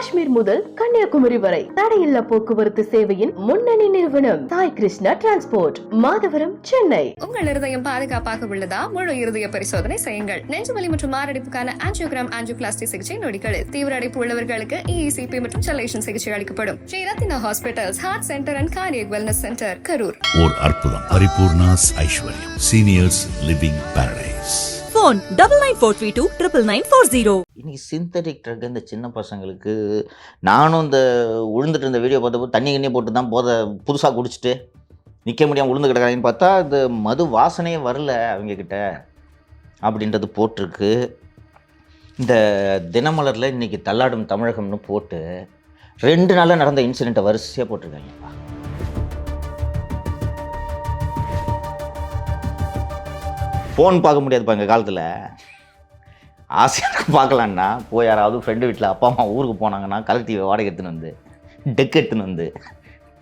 காஷ்மீர் முதல் கன்னியாகுமரி வரை தடையில்லா போக்குவரத்து சேவையின் முன்னணி நிறுவனம் சாய் கிருஷ்ணா டிரான்ஸ்போர்ட், மாதவரம், சென்னை. உங்கள் இருதயம் பாதுகாப்பாக உள்ளதா? முழு இருதய பரிசோதனை செய்யுங்கள். நெஞ்சுவலி மற்றும் மாரடைப்புக்கான ஆஞ்சியோகிராம், ஆஞ்சியோபிளாஸ்டி சிகிச்சை நொடிகளில். தீவிர அடைப்பு உள்ளவர்களுக்கு EECP மற்றும் செலேஷன் சிகிச்சை அளிக்கப்படும். ஸ்ரீ ரத்தினா ஹாஸ்பிட்டல்ஸ், heart centre and cardiac wellness centre, Karur. ஓர் அற்புதம். பரிபூர்ணாஸ் ஐஸ்வர்யம் சீனியர்ஸ் லிவிங் பாரடைஸ். Phone 9943299940. இன்னைக்கு சிந்தட்டிக் ட்ரக் இந்த சின்ன பசங்களுக்கு, நானும் இந்த உழுந்துட்டு இருந்த வீடியோ பார்த்தப்போ தண்ணி கண்ணி போட்டு தான் புதுசாக குடிச்சிட்டு நிற்க முடியாமல் உளுந்து கிடக்கிறாங்கன்னு பார்த்தா இந்த மது வாசனையே வரல அவங்கக்கிட்ட அப்படின்றது போட்டிருக்கு. இந்த தினமலரில் இன்றைக்கி தள்ளாடும் தமிழகம்னு போட்டு 2 நாளாக நடந்த இன்சிடெண்ட்டை வரிசையாக போட்டிருக்காங்கப்பா. ஃபோன் பார்க்க முடியாதுப்பா எங்கள் காலத்தில். ஆசையாக பார்க்கலான்னா போய் யாராவது ஃப்ரெண்டு வீட்டில் அப்பா அம்மா ஊருக்கு போனாங்கன்னா கலர் டிவி வாடகை எடுத்துன்னு வந்து, டெக் எடுத்துன்னு வந்து,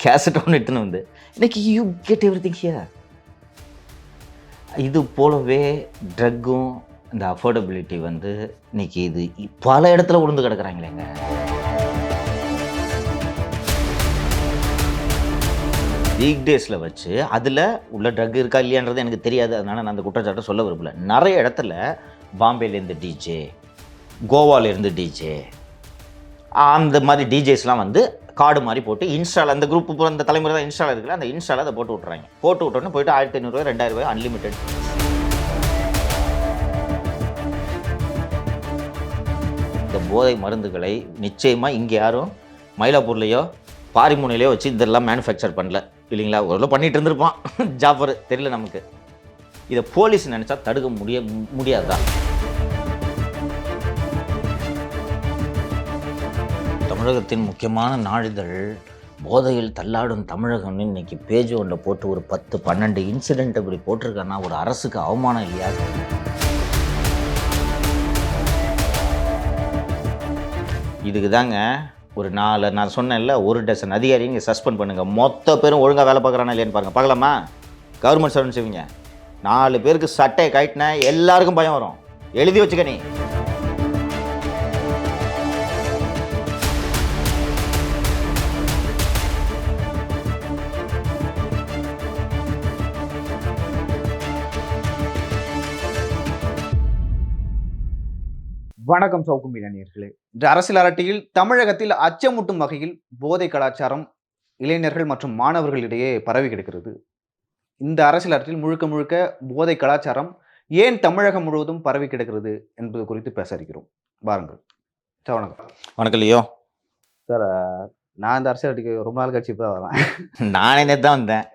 கேசட் ஒன்று எடுத்துன்னு வந்து, இன்றைக்கி you get every thing here. இது போலவே ட்ரக்கும் இந்த அஃபோர்டபிலிட்டி வந்து இன்றைக்கி இது பல இடத்துல உளுந்து கிடக்குறாங்களேங்க. வீக் டேஸில் வச்சு அதில் உள்ள ட்ரக் இருக்கா இல்லையான்றது எனக்கு தெரியாது, அதனால் நான் அந்த குற்றச்சாட்டை சொல்ல விரும்பல. நிறைய இடத்துல பாம்பேலேருந்து டிஜே, கோவாலேருந்து டிஜே, அந்த மாதிரி டிஜேஸ்லாம் வந்து கார்டு மாதிரி போட்டு இன்ஸ்டாவில் அந்த குரூப் பூரா அந்த தலைமுறை தான் இன்ஸ்டாவில் இருக்குல்ல, அந்த இன்ஸ்டாவில் அதை போட்டு விட்றாங்க. போட்டு விட்டோன்னு போய்ட்டு 1500 2000 அன்லிமிட்டெட். இந்த போதை மருந்துகளை நிச்சயமாக இங்கே யாரும் மயிலாப்பூர்லேயோ பாரிமுனையிலையோ வச்சு இதெல்லாம் மேனுஃபேக்சர் பண்ணல இல்லைங்களா? ஓரளவு பண்ணிகிட்டு இருந்திருப்பான் ஜாஃபர், தெரியல நமக்கு. இதை போலீஸ் நினச்சா தடுக்க முடியாதுதான். தமிழகத்தின் முக்கியமான நாளிதழ் போதையில் தள்ளாடும் தமிழகம்னு இன்னைக்கு பேஜ் ஒன்றை போட்டு ஒரு 10-12 இன்சிடென்ட் இப்படி போட்டிருக்காங்கன்னா ஒரு அரசுக்கு அவமானம் இல்லையா? இதுக்கு தாங்க ஒரு நான் சொன்னேன்ல, 1 டசன் அதிகாரி இங்கே சஸ்பெண்ட் பண்ணுங்கள். மொத்த பேரும் ஒழுங்காக வேலை பார்க்குறானா இல்லையான்னு பாருங்கள். பார்க்கலாமா? கவர்மெண்ட் சர்வன்ஸ் இவங்க 4 பேருக்கு சட்டையை கைட்டினா எல்லாருக்கும் பயம் வரும். எழுதி வச்சுக்க நீ. வணக்கம் சவுக்கும் இளைஞர்களே. இன்று அரசியல் அரட்டையில் தமிழகத்தில் அச்சமூட்டும் வகையில் போதை கலாச்சாரம் இளைஞர்கள் மற்றும் மாணவர்களிடையே பரவி கிடக்கிறது. இந்த அரசியல் அரட்டையில் முழுக்க முழுக்க போதை கலாச்சாரம் ஏன் தமிழகம் முழுவதும் பரவி கிடக்கிறது என்பது குறித்து பேச இருக்கிறோம். பாருங்கள் சார். வணக்கம். வணக்கம் லியோ சார். நான் இந்த அரசியல் அரட்டைக்கு ரொம்ப நாள் கழிச்சு இப்போ தான் வரேன். நானே நேற்று தான் வந்தேன்.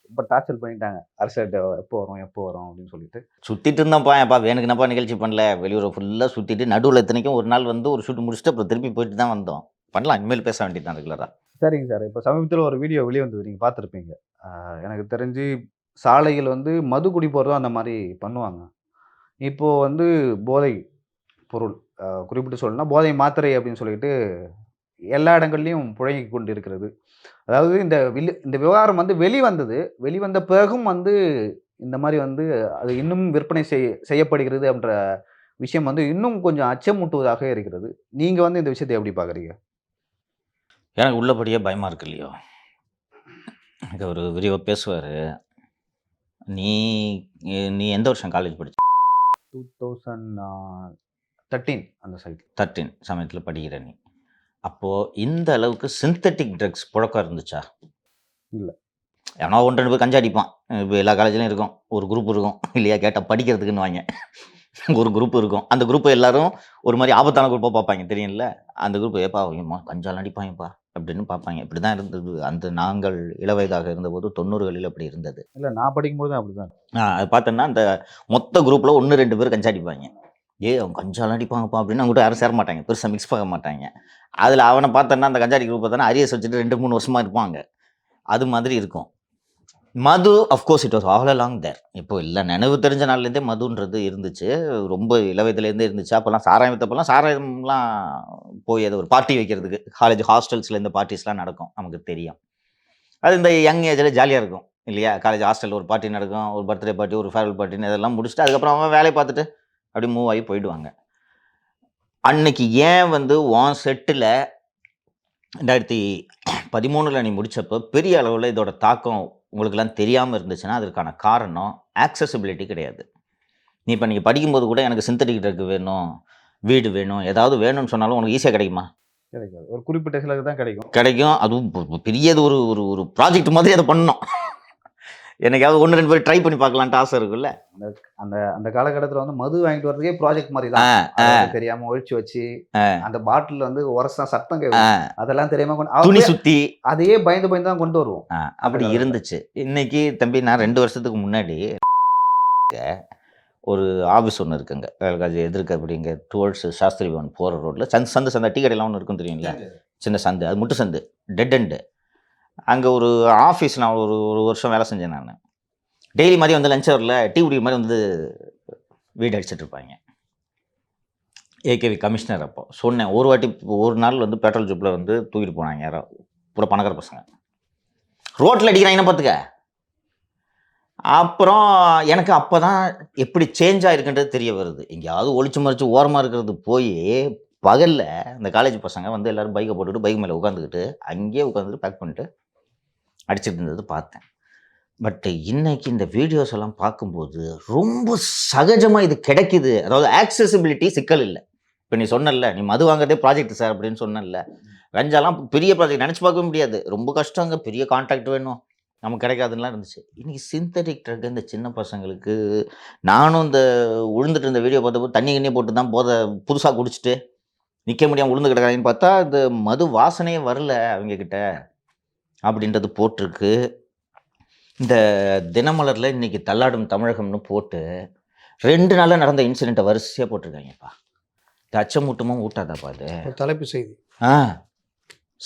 ரொம்ப டார்ச்சர் பண்ணிட்டாங்க அரசியல் எப்போ வரும் அப்படின்னு சொல்லிட்டு சுற்றிட்டு இருந்தோம்ப்பா. ஏன்ப்பா வேணுக்குனப்பா நிகழ்ச்சி பண்ணல, வெளியூரை ஃபுல்லாக சுற்றிட்டு நடுவில் இத்தனைக்கும் ஒரு நாள் வந்து ஒரு ஷூட் முடிச்சுட்டு அப்புறம் திருப்பி போயிட்டு தான் வந்தோம். பண்ணலாம், இனிமேல் பேச வேண்டியது தான் ரெகுலராக. சரிங்க சார். இப்போ சமீபத்தில் ஒரு வீடியோ வெளியே வந்தது, நீங்கள் பார்த்துருப்பீங்க. எனக்கு தெரிஞ்சு சாலைகள் வந்து மது குடி போகிறதும் அந்த மாதிரி பண்ணுவாங்க. இப்போது வந்து போதை பொருள் குறிப்பிட்டு சொல்லணும்னா போதை மாத்திரை அப்படின்னு சொல்லிட்டு எல்லா இடங்கள்லையும் புழங்கி கொண்டு இருக்கிறது. அதாவது இந்த விவகாரம் வந்து வெளிவந்த பிறகும் வந்து இந்த மாதிரி வந்து அது இன்னும் விற்பனை செய்யப்படுகிறது என்ற விஷயம் வந்து இன்னும் கொஞ்சம் அச்சமூட்டுவதாக இருக்கிறது. நீங்கள் வந்து இந்த விஷயத்தை எப்படி பார்க்குறீங்க? எனக்கு உள்ளபடியே பயமாக இருக்கு இல்லையோ. எனக்கு ஒரு விரிவாக பேசுவார். நீ எந்த வருஷம் காலேஜ் படிச்ச? 2013 அந்த சைடு 13 சமயத்தில் படிக்கிற நீ. அப்போது இந்த அளவுக்கு சிந்தட்டிக் ட்ரக்ஸ் புழக்கம் இருந்துச்சா? இல்லை. ஏன்னா 1-2 பேர் கஞ்சா அடிப்பான். இப்போ எல்லா காலேஜ்லையும் இருக்கும், ஒரு குரூப் இருக்கும் இல்லையா? கேட்டால் படிக்கிறதுக்குன்னு வாங்க ஒரு குரூப் இருக்கும். அந்த குரூப்பை எல்லாரும் ஒரு மாதிரி ஆபத்தான குரூப்பாக பார்ப்பாங்க, தெரியும்ல? அந்த குரூப் ஏப்பா அவங்கம்மா கஞ்சாலாம் அடிப்பாங்கப்பா அப்படின்னு பார்ப்பாங்க. இப்படி தான் இருந்தது அந்த நாங்கள் இளவயதாக இருந்தபோது. 90களில் அப்படி இருந்தது. இல்லை, நான் படிக்கும்போது தான் அப்படி தான். அது பார்த்தோன்னா அந்த மொத்த குரூப்பில் 1-2 பேர் கஞ்சா அடிப்பாங்க. அவங்க கஞ்சாலாம் அடிப்பாங்கப்பா அப்படின்னு அவங்ககிட்ட யாரும் சேர மாட்டாங்க, பெருசாக மிக்ஸ் பண்ண மாட்டாங்க. அதில் அவனை பார்த்தோன்னா அந்த கஞ்சாடி குரூப்பை தானே அரியஸ் வச்சுட்டு 2-3 வருஷமாக இருப்பாங்க. அது மாதிரி இருக்கும். Madhu of course it was all along there. இப்போ இல்லை, நினைவு தெரிஞ்ச நாள்லேருந்தே மதுன்றது இருந்துச்சு. ரொம்ப இளவயதுலேருந்தே இருந்துச்சு. அப்போல்லாம் சாராயம்லாம் போய் அதை ஒரு பார்ட்டி வைக்கிறதுக்கு காலேஜ் ஹாஸ்டல்ஸில் இந்த பார்ட்டிஸ்லாம் நடக்கும், நமக்கு தெரியும். அது இந்த யங் ஏஜில் ஜாலியாக இருக்கும் இல்லையா? காலேஜ் ஹாஸ்டலில் ஒரு பார்ட்டி நடக்கும், ஒரு பர்த்டே பார்ட்டி, ஒரு ஃபேர்வெல் பார்ட்டின்னு இதெல்லாம் முடிச்சுட்டு அதுக்கப்புறம் அவன் வேலையை பார்த்துட்டு அப்படி மூவ் ஆகி போயிடுவாங்க. அன்னைக்கு ஏன் வந்து உன் செட்டில் 2013 நீ முடிச்சப்போ பெரிய அளவில் இதோட தாக்கம் உங்களுக்கெல்லாம் தெரியாமல் இருந்துச்சுன்னா அதற்கான காரணம் ஆக்சசிபிலிட்டி கிடையாது. நீ இப்போ நீங்கள் படிக்கும்போது கூட எனக்கு சிந்தட்டிக் ட்ரக் வேணும், வீடு வேணும், ஏதாவது வேணும்னு சொன்னாலும் உனக்கு ஈஸியாக கிடைக்குமா? கிடைக்காது. ஒரு குறிப்பிட்ட சிலருக்கு தான் கிடைக்கும். கிடைக்கும். அதுவும் பெரியது ஒரு ஒரு ஒரு ப்ராஜெக்ட் மாதிரி அதை பண்ணணும். எனக்காவது 1-2 பேர் ட்ரை பண்ணி பார்க்கலான்ட்டு ஆசை இருக்குல்ல. அந்த அந்த காலகட்டத்தில் வந்து மது வாங்கிட்டு வரதுக்கே ப்ராஜெக்ட் மாதிரி தான். தெரியாம ஒழிச்சு வச்சு அந்த பாட்டில் வந்து உரசா சத்தம் கேட்கும், அதெல்லாம் தெரியாம துணி சுத்தி அதையே பயந்து பயந்து தான் கொண்டு வருவோம். அப்படி இருந்துச்சு. இன்னைக்கு தம்பி நான் 2 வருஷத்துக்கு முன்னாடி ஒரு ஆஃபீஸ் ஒன்று இருக்குங்க அது எதிர்க்க அப்படிங்க டுவர்ட்ஸ் சாஸ்திரி பவன் போகிற ரோட்டில் சந்து டீ கடையெல்லாம் ஒன்று இருக்கும் தெரியுங்களா, சின்ன சந்து, அது முட்டு சந்து, டெட் எண்டு. அங்கே ஒரு ஆஃபீஸ் நான் ஒரு வருஷம் வேலை செஞ்சேன். நான் டெய்லி மாதிரி வந்து லஞ்ச் ஹவரில் டீ குடிக்கிற மாதிரி வந்து வீடு அடிச்சிட்டு இருப்பாங்க. ஏகேவி கமிஷனர் அப்போ சொன்னேன், ஒரு நாள் வந்து பெட்ரோல் ஜிப்பில் வந்து தூக்கிட்டு போனாங்க யாரோ, பூரா பணக்கார பசங்க ரோட்டில் அடிக்கிறாங்கன்னா பார்த்துக்க. அப்புறம் எனக்கு அப்போ தான் எப்படி சேஞ்ச் ஆகிருக்குன்றது தெரிய வருது. எங்கேயாவது ஒளிச்சு மறைச்சு ஓரமாக இருக்கிறது போய் பகலில் இந்த காலேஜ் பசங்க வந்து எல்லோரும் பைக்கை போட்டுக்கிட்டு பைக் மேலே உட்காந்துக்கிட்டு அங்கேயே உட்காந்துட்டு பேக் பண்ணிட்டு அடிச்சுட்டு இருந்தது பார்த்தேன். பட் இன்னைக்கு இந்த வீடியோஸ் எல்லாம் பார்க்கும்போது ரொம்ப சகஜமாக இது கிடைக்குது. அதாவது ஆக்சசிபிலிட்டி சிக்கல் இல்லை. இப்போ நீ சொன்னல, நீ மது வாங்குறதே ப்ராஜெக்ட் சார் அப்படின்னு சொன்னல, கஞ்சாலாம் பெரிய ப்ராஜெக்ட் நினச்சி பார்க்க முடியாது, ரொம்ப கஷ்டங்க, பெரிய கான்ட்ராக்ட் வேணும், நமக்கு கிடைக்காதுலாம் இருந்துச்சு. இன்றைக்கி சிந்தட்டிக் ட்ரக் இந்த சின்ன பசங்களுக்கு, நானும் இந்த உழுந்துட்டு இருந்த வீடியோ பார்த்தப்போ தண்ணி கண்ணியை போட்டு தான் புதுசாக குடிச்சிட்டு நிற்க முடியாமல் உளுந்து கிடக்கிறாங்கன்னு பார்த்தா இந்த மது வாசனையே வரல அவங்கக்கிட்ட அப்படின்றது போட்டிருக்கு. இந்த தினமலரில் இன்றைக்கி தள்ளாடும் தமிழகம்னு போட்டு 2 நாளில் நடந்த இன்சிடெண்ட்டை வரிசையாக போட்டிருக்காங்கப்பா. இந்த அச்சமூட்டமும் ஊட்டாதாப்பா அது தலைப்பு செய்தி.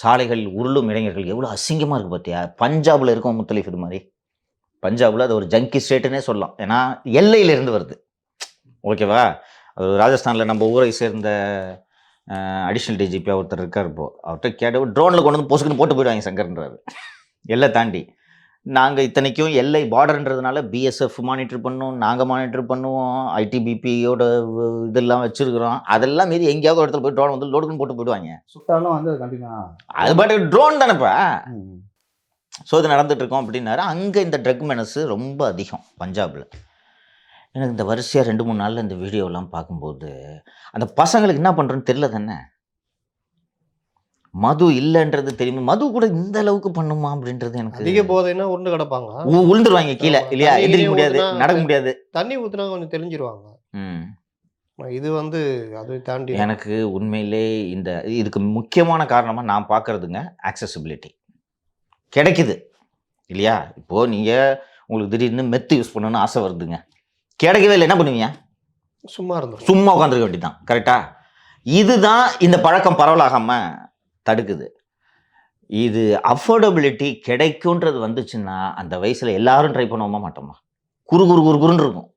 சாலைகளில் உருளும் இளைஞர்கள் எவ்வளோ அசிங்கமாக இருக்குது பார்த்தியா. பஞ்சாபில் இருக்கும் முத்தலீஃப், இது மாதிரி பஞ்சாபில் அது ஒரு ஜங்கி ஸ்டேட்டுன்னே சொல்லலாம். ஏன்னா எல்லையிலேருந்து வருது. ஓகேவா. ராஜஸ்தானில் நம்ம ஊரை சேர்ந்த அடிஷ்னல் டிஜிபி ஒருத்தர் இருக்கார். இப்போது அவர்கிட்ட கேட்ட ட்ரோனில் கொண்டு வந்து பொசுக்குன்னு போட்டு போயிடுவாங்க சங்கர்ன்றாரு. எல்லை தாண்டி நாங்கள் இத்தனைக்கும் எல்லை பார்டர்ன்றதுனால பிஎஸ்எஃப் மானிட்டர் பண்ணுவோம், நாங்கள் மானிட்டர் பண்ணுவோம், ஐடிபிபியோட இதெல்லாம் வச்சுருக்கிறோம். அதெல்லாம் மீறி எங்கேயாவது இடத்துல போய் ட்ரோன் வந்து லோடுக்குன்னு போட்டு போயிடுவாங்க. சுட்டாலும் வந்து கண்டிப்பாக அது பாட்டு ட்ரோன் தானேப்பா. ஸோ இது நடந்துட்டு இருக்கோம் அப்படின்னாரு. அங்கே இந்த ட்ரக் மெனஸு ரொம்ப அதிகம் பஞ்சாபில். எனக்கு இந்த வரிசையாக 2-3 நாளில் இந்த வீடியோலாம் பார்க்கும்போது அந்த பசங்களுக்கு என்ன பண்ணுறோன்னு தெரியல தானே. மது இல்லைன்றது தெரியுமா, மது கூட இந்த அளவுக்கு பண்ணுமா அப்படின்றது எனக்கு. அதிக போதைன்னா உருண்டு கிடப்பாங்க, உளுந்துருவாங்க கீழே இல்லையா, எந்திரிக்க முடியாது, நடக்க முடியாது. தண்ணி ஊற்றினா கொஞ்சம் தெரிஞ்சிருவாங்க. இது வந்து அதை தாண்டி எனக்கு உண்மையிலே இதுக்கு முக்கியமான காரணமாக நான் பார்க்குறதுங்க ஆக்சசிபிலிட்டி. கிடைக்குது இல்லையா. இப்போது நீங்கள் உங்களுக்கு திடீர்னு மெத்து யூஸ் பண்ணணும்னு ஆசை வருதுங்க, கிடைக்கவே இல்லை, என்ன பண்ணுவீங்க? சும்மா உட்காந்துருக்க வேண்டியதான். கரெக்டாக. இதுதான் இந்த பழக்கம் பரவலாகாமல் தடுக்குது. இது அஃபோர்டபிலிட்டி கிடைக்குன்றது வந்துச்சுன்னா அந்த வயசில் எல்லாரும் ட்ரை பண்ணுவோமா மாட்டோமா? குறுன்னு இருக்கும்.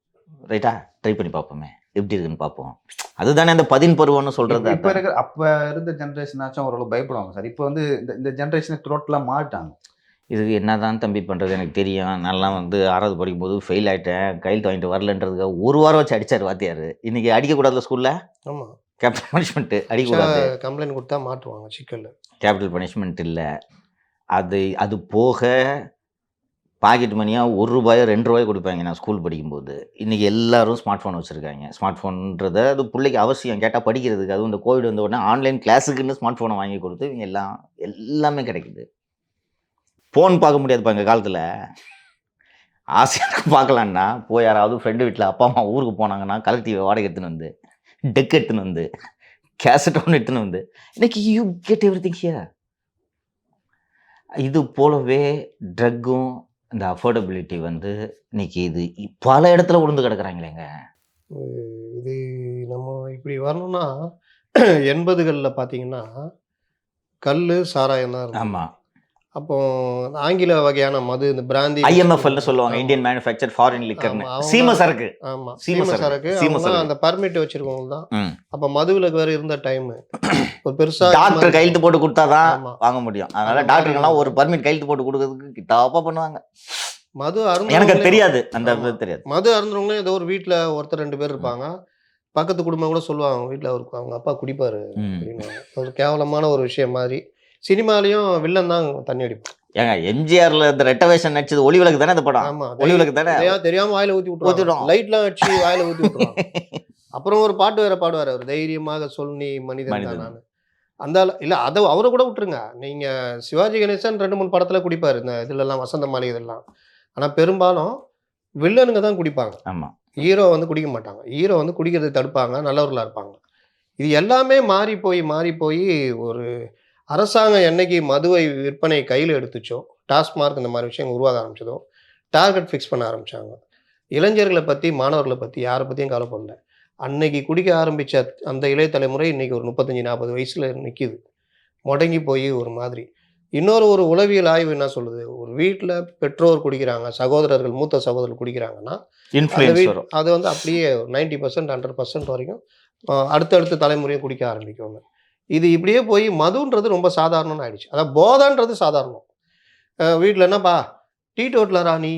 ரைட்டா, ட்ரை பண்ணி பார்ப்போமே எப்படி இருக்குன்னு பார்ப்போம். அதுதானே அந்த 10 பருவம்னு சொல்கிறது. இப்போ இருக்கிற அப்போ இருந்த ஜென்ரேஷனாச்சும் ஓரளவு பயப்படுவாங்க சார். இப்போ வந்து இந்த ஜென்ரேஷனை டோட்டலாக மாட்டாங்க. இதுக்கு என்ன தான் தம்பி பண்ணுறது எனக்கு தெரியும். நான்லாம் வந்து 6வது படிக்கும்போது ஃபெயில் ஆகிட்டேன், கையெழுத்து வாங்கிட்டு வரலன்றதுக்காக 1 வாரம் வச்சு அடித்தார் வாத்தியார். இன்றைக்கி அடிக்கக்கூடாதுல ஸ்கூலில். ஆமாம், கேபிட்டல் பனிஷ்மெண்ட்டு அடிக்கக்கூடாது, கம்ப்ளைண்ட் கொடுத்தா மாட்டுவாங்க சிக்கல். கேபிட்டல் பனிஷ்மெண்ட் இல்லை. அது போக பாக்கெட் மணியாக ₹1 ₹2 கொடுப்பாங்க நான் ஸ்கூல் படிக்கும்போது. இன்றைக்கி எல்லோரும் ஸ்மார்ட் ஃபோன் வச்சுருக்காங்க. ஸ்மார்ட் ஃபோன்றதை அது பிள்ளைக்கு அவசியம், கேட்டால் படிக்கிறதுக்கு. அதுவும் இந்த கோவிட் வந்த உடனே ஆன்லைன் கிளாஸுக்குன்னு ஸ்மார்ட் ஃபோனை வாங்கி கொடுத்து இவங்க எல்லாமே கிடைக்குது. ஃபோன் பார்க்க முடியாதுப்பா எங்கள் காலத்தில். ஆசையாக பார்க்கலான்னா போய் யாராவது ஃப்ரெண்டு வீட்டில் அப்பா அம்மா ஊருக்கு போனாங்கன்னா கலர் டிவி வாடகை எடுத்துன்னு வந்து, டெக் எடுத்துன்னு வந்து, கேசட் ஒன்று எடுத்துன்னு வந்து, இன்னைக்கு யூ கெட் எவ்ரிதிங் ஹியர். இது போலவே ட்ரக்கும் இந்த அஃபோர்டபிலிட்டி வந்து இன்னைக்கு இது பல இடத்துல உளுந்து கிடக்குறாங்களேங்க. இது நம்ம இப்படி வரணும்னா 80களில் பார்த்தீங்கன்னா கல் சாராயம் தான். ஆமாம். அப்போ ஆங்கில வகையான மது, இந்த பிராந்தி, IMFL சொல்லுவாங்க, இந்தியன் மேனுஃபேக்சர் ஃபாரின் லிக்கர்னு. சீம சரக்கு. ஆமாம், சீம சரக்கு. அந்த பர்மிட் வச்சிருக்கவங்க தான். அப்போ மதுவில் வேறு இருந்த டைம் ஒரு பெருசாக டாக்டர் கையெழுத்து போட்டு கொடுத்தா தான் வாங்க முடியும். அதனால டாக்டருங்கெல்லாம் ஒரு பர்மிட் கையெழுத்து போட்டு கொடுக்கறதுக்கு கிட்டாப்பா பண்ணுவாங்க. மது அருந்த எனக்கு தெரியாது, அந்த தெரியாது. மது அருந்துறவங்களும் ஏதோ ஒரு வீட்டில் ஒருத்தர் 2 பேர் இருப்பாங்க. பக்கத்து குடும்பம் கூட சொல்லுவாங்க, அவங்க வீட்டில் அவங்க அப்பா குடிப்பாரு ம். அப்படின்னு. ஒரு கேவலமான ஒரு விஷயம் மாதிரி. சினிமாலையும் வில்லன் தான் தண்ணி அடிப்பான். ஏங்க எம்ஜிஆர்ல இந்த ரெட்ட வேஷம் நடிச்சது ஒளி விளக்கு தானே இந்த படம்? ஆமா, ஒளி விளக்கு தானே? தெரியாம வாயில ஊத்தி விட்டுருவாங்க. ஊத்திடும். லைட்லாம் அடிச்சு வாயில ஊத்தி விட்டுருவாங்க. அப்புறம் ஒரு பாட்டு வேற பாடுவாரு அவர், தைரியமாக சொல் நீ மனிதன் தான் மனிதன். நான். அந்த இல்ல அதை அவரை கூட விட்டுருங்க. நீங்க சிவாஜி கணேசன் 2-3 படத்துல குடிப்பாரு, இந்த இதுலலாம் வசந்த மாளிகை இதெல்லாம். ஆனா பெரும்பாலும் வில்லனுங்க தான் குடிப்பாங்க. ஆமா. ஹீரோ வந்து குடிக்க மாட்டாங்க. ஹீரோ வந்து குடிக்கிறதை தடுப்பாங்க, நல்லவர்களா இருப்பாங்க. இது எல்லாமே மாறி போய் ஒரு அரசாங்கம் என்னைக்கு மதுவை விற்பனை கையில் எடுத்துச்சோ, டாஸ்மார்க் இந்த மாதிரி விஷயங்கள் உருவாக ஆரம்பிச்சதோ, டார்கெட் ஃபிக்ஸ் பண்ண ஆரம்பிச்சாங்க. இளைஞர்களை பற்றி, மாணவர்களை பற்றி யாரை பற்றியும் கவலைப்படல. அன்னைக்கு குடிக்க ஆரம்பித்த அந்த இளைய தலைமுறை இன்னைக்கு ஒரு 35-40 வயசில் நிற்கிது, முடங்கி போய் ஒரு மாதிரி. ஒரு உளவியல் ஆய்வு என்ன சொல்லுது, ஒரு வீட்டில் பெற்றோர் குடிக்கிறாங்க, சகோதரர்கள், மூத்த சகோதரர்கள் குடிக்கிறாங்கன்னா இன்ஃப்ளூயன்ஸ் வரும். அது வந்து அப்படியே 90% 100% வரைக்கும் அடுத்தடுத்த தலைமுறையும் குடிக்க ஆரம்பிக்கும். இது இப்படியே போய் மதுன்றது ரொம்ப சாதாரணம்னு ஆயிடுச்சு. அதான் போதைன்றது சாதாரணம். வீட்டில் என்னப்பா டீ டோட்டலரா நீ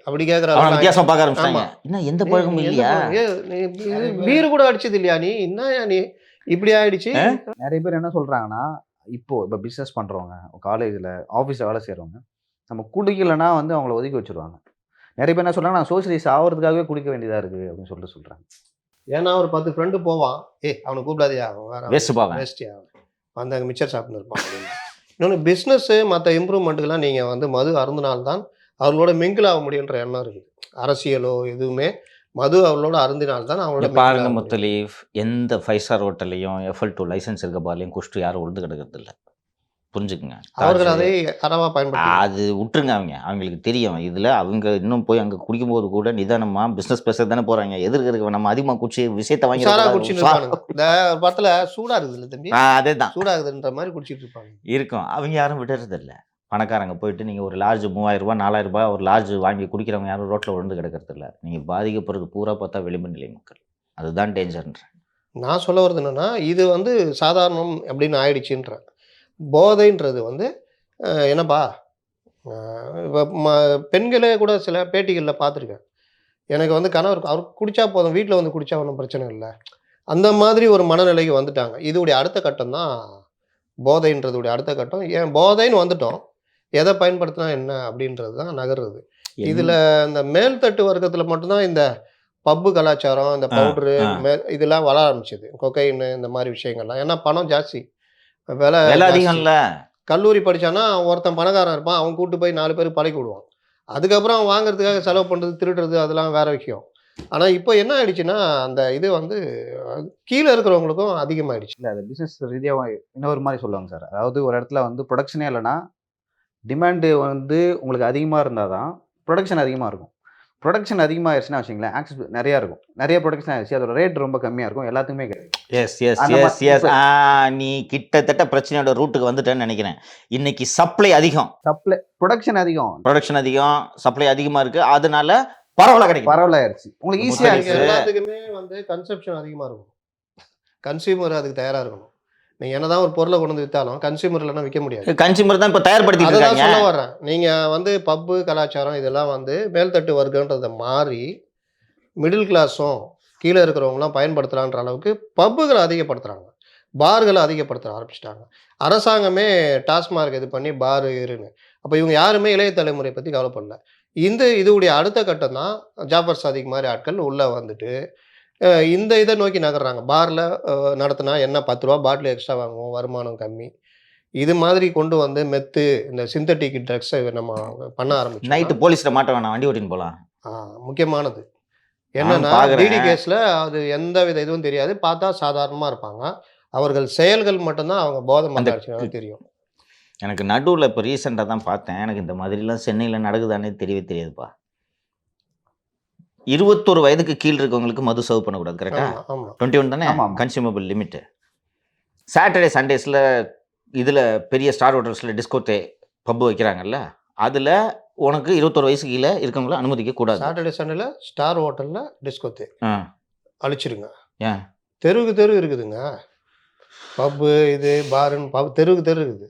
அப்படி அவன வித்தியாசமா பார்க்க கேட்குறாங்க. ஆரம்பிச்சாங்க. என்ன எந்த பழக்கமும் இல்லையா? பீர் கூட அடிச்சது இல்லையா நீ, என்னயா நீ இப்படி ஆயிடுச்சு. நிறைய பேர் என்ன சொல்றாங்கன்னா, இப்போ பிஸ்னஸ் பண்றவங்க, காலேஜில், ஆஃபீஸில் வேலை செய்கிறவங்க, நம்ம குடிக்கலைன்னா வந்து அவங்கள ஒதுக்கி வச்சிருவாங்க. நிறைய பேர் என்ன சொல்றாங்க, நான் சோசியலைஸ் ஆகிறதுக்காகவே குடிக்க வேண்டியதா இருக்கு அப்படின்னு சொல்றாங்க. ஏன்னா ஒரு 10 ஃப்ரெண்டு போவான், அவனை கூப்பிடாதையா, அவன் வேற வேஸ்ட் பாங்க. வேஸ்டியா வந்து அங்கே மிச்சர் சாப்பிட்டு இருப்பான் அப்படின்னு. இன்னொன்று பிஸ்னஸ்ஸு மற்ற இம்ப்ரூவ்மெண்ட்டுக்கெல்லாம் நீங்கள் வந்து மது அருந்தினால்தான் அவர்களோட மிங்கிள் ஆக முடியுன்ற எண்ணம் இருக்குது. அரசியலோ எதுவுமே மது அவர்களோட அருந்தினால்தான் அவங்களோட பாருங்க முத்தலீஃப், எந்த 5 ஸ்டார் ஹோட்டல்லையும் FL2 லைசன்ஸ் இருக்க பாலையும் குஷ்டு யாரும் உழுந்து கிடக்கிறது இல்லை. புரிஞ்சுக்குங்க. அவர்கள் அதை அறவா பயன்படுத்தி அது விட்டுருங்க. அவங்களுக்கு தெரியும். இதில் அவங்க இன்னும் போய் அங்கே குடிக்கும்போது கூட நிதானமாக பிஸ்னஸ் பேச தானே போகிறாங்க. எதிர்க்க நம்ம அதிகமாக குடிச்சு விஷயத்தை வாங்கி சாரா குடிச்சுட்டு இருப்பாங்க. இந்த படத்துல சூடா இருக்குது இல்லை தம்பி, அதே தான் சூடாகுதுன்ற மாதிரி குடிச்சிட்டு இருப்பாங்க. இருக்கும். அவங்க யாரும் விடுறது இல்லை. பணக்காரங்க போயிட்டு நீங்கள் ஒரு லார்ஜ் 3000 ரூபாய் 4000 ரூபாய் ஒரு லார்ஜ் வாங்கி குடிக்கிறவங்க யாரும் ரோட்டில் விழுந்து கிடக்கிறது இல்லை. நீங்கள் பாதிக்கப்படுறது பூரா பார்த்தா வெளிம நிலை மக்கள். அதுதான் டேஞ்சர்ன்றேன். நான் சொல்ல வருது என்னன்னா, இது வந்து சாதாரணம் அப்படின்னு ஆயிடுச்சுன்றேன். போதைன்றது வந்து என்னப்பா, பெண்களே கூட சில பேட்டிகளில் பார்த்துருக்கேன். எனக்கு வந்து கணவர் அவர் குடித்தா போதும், வீட்டில் வந்து குடித்தா ஒன்றும் பிரச்சனை இல்லை, அந்த மாதிரி ஒரு மனநிலைக்கு வந்துட்டாங்க. இதுடைய அடுத்த கட்டம் தான் போதைன்றதுடைய அடுத்த கட்டம். ஏன் போதைன்னு வந்துட்டோம், எதை பயன்படுத்தினா என்ன அப்படின்றது தான் நகர்றது. இதில் இந்த மேல்தட்டு வர்க்கத்தில் மட்டும்தான் இந்த பப்பு கலாச்சாரம், இந்த பவுட்ரு இதெல்லாம் வளர ஆரம்பிச்சது. கொக்கைன்னு இந்த மாதிரி விஷயங்கள்லாம். ஏன்னா பணம் ஜாஸ்தி, விலை அதிகம் இல்லை. கல்லூரி படித்தானா ஒருத்தன் பணக்காரன் இருப்பான், அவன் கூட்டு போய் 4 பேருக்கு பழக்கி விடுவான். அதுக்கப்புறம் அவன் வாங்குறதுக்காக செலவு பண்ணுறது, திருடுறது, அதெல்லாம் வேற விஷயம். ஆனால் இப்போ என்ன ஆயிடுச்சுன்னா, அந்த இது வந்து கீழே இருக்கிறவங்களுக்கும் அதிகமாகிடுச்சு. இல்லை, அது பிஸ்னஸ் ரீதியாக இன்னொரு மாதிரி சொல்லுவாங்க சார். அதாவது ஒரு இடத்துல வந்து ப்ரொடக்ஷனே இல்லைன்னா டிமாண்டு வந்து உங்களுக்கு அதிகமாக இருந்தால் தான் ப்ரொடக்ஷன் அதிகமாக இருக்கும். ப்ரொடக்ஷன் அதிகமாகிடுச்சுன்னா வச்சுங்களேன், ஆக்சஸ் நிறையா இருக்கும். நிறைய ப்ரொடக்ஷன் ஆகிடுச்சு, அதோட ரேட் ரொம்ப கம்மியாக இருக்கும், எல்லாத்துக்குமே கிடைக்கும். நீ கிட்டத்தட்ட பிரச்சனையோட ரூட்டுக்கு வந்துட்டேன்னு நினைக்கிறேன். இன்னைக்கு சப்ளை அதிகம், ப்ரொடக்ஷன் அதிகம், சப்ளை அதிகமாக இருக்குது. அதனால பரவலாக கிடைக்கும். பரவலாயிருச்சு, உங்களுக்கு ஈஸியாக இருக்குது. எல்லாத்துக்குமே வந்து கன்சப்ஷன் அதிகமாக இருக்கும். கன்சியூமர் அதுக்கு தயாராக இருக்கணும். நீங்கள் என்னதான் ஒரு பொருளை கொண்டு வந்து விற்றாலும் கன்சியூமர் இல்லைன்னா விற்க முடியாது. கன்சியூமர் தான் இப்போ தயார்படுத்தி அதான் சொல்ல வர்றேன். நீங்கள் வந்து பப்பு கலாச்சாரம் இதெல்லாம் வந்து மேல்தட்டு வர்க்கன்றதை மாறி மிடில் கிளாஸும் கீழே இருக்கிறவங்களாம் பயன்படுத்துகிறான்ற அளவுக்கு பப்புகளை அதிகப்படுத்துகிறாங்க, பார்களை அதிகப்படுத்த ஆரம்பிச்சிட்டாங்க. அரசாங்கமே டாஸ்மார்க் இது பண்ணி பாரு இருன்னு. அப்போ இவங்க யாருமே இளைய தலைமுறை பற்றி கவலைப்படல. இதுடைய அடுத்த கட்டம் தான் ஜாஃபர் சாதிக் மாதிரி ஆட்கள் உள்ளே வந்துட்டு இந்த இதை நோக்கி நகர்றாங்க. பாரில் நடத்தினா என்ன 10 ரூபா பாட்டில் எக்ஸ்ட்ரா வாங்குவோம், வருமானம் கம்மி, இது மாதிரி கொண்டு வந்து மெத்து இந்த சிந்தட்டிக் ட்ரக்ஸை நம்ம பண்ண ஆரம்பிச்சோம். நைட்டு போலீஸில் மாட்ட வேணாம், வண்டி ஓட்டின்னு போகலாம். முக்கியமானது என்னன்னா, டிடி கேஸில் அது எந்த வித இதுவும் தெரியாது, பார்த்தா சாதாரணமாக இருப்பாங்க. அவர்கள் செயல்கள் மட்டும்தான் அவங்க போதை மந்தாட்சியாக தெரியும். எனக்கு நடுவில் இப்போ ரீசெண்டாக தான் பார்த்தேன். எனக்கு இந்த மாதிரிலாம் சென்னையில் நடக்குதானே தெரியவே தெரியாதுப்பா. 21 வயதுக்கு கீழ் இருக்கவங்களுக்கு மது சர்வ் பண்ணக்கூடாது, கரெக்டா? 21 தானே கன்சியூமபிள் லிமிட்டு. சாட்டர்டே சண்டேஸில் இதில் பெரிய ஸ்டார் ஹோட்டல்ஸில் டிஸ்கோத்தே பப்பு வைக்கிறாங்கல்ல, அதில் உனக்கு 21 வயசு கீழே இருக்கவங்கள அனுமதிக்க கூடாது. சாட்டர்டே சண்டேல ஸ்டார் ஹோட்டலில் டிஸ்கோத்தே அழிச்சிருங்க. ஏன் தெருவுக்கு தெரு இருக்குதுங்க பப்பு, இது பாருன்னு தெருவுக்கு தெரு இருக்குது.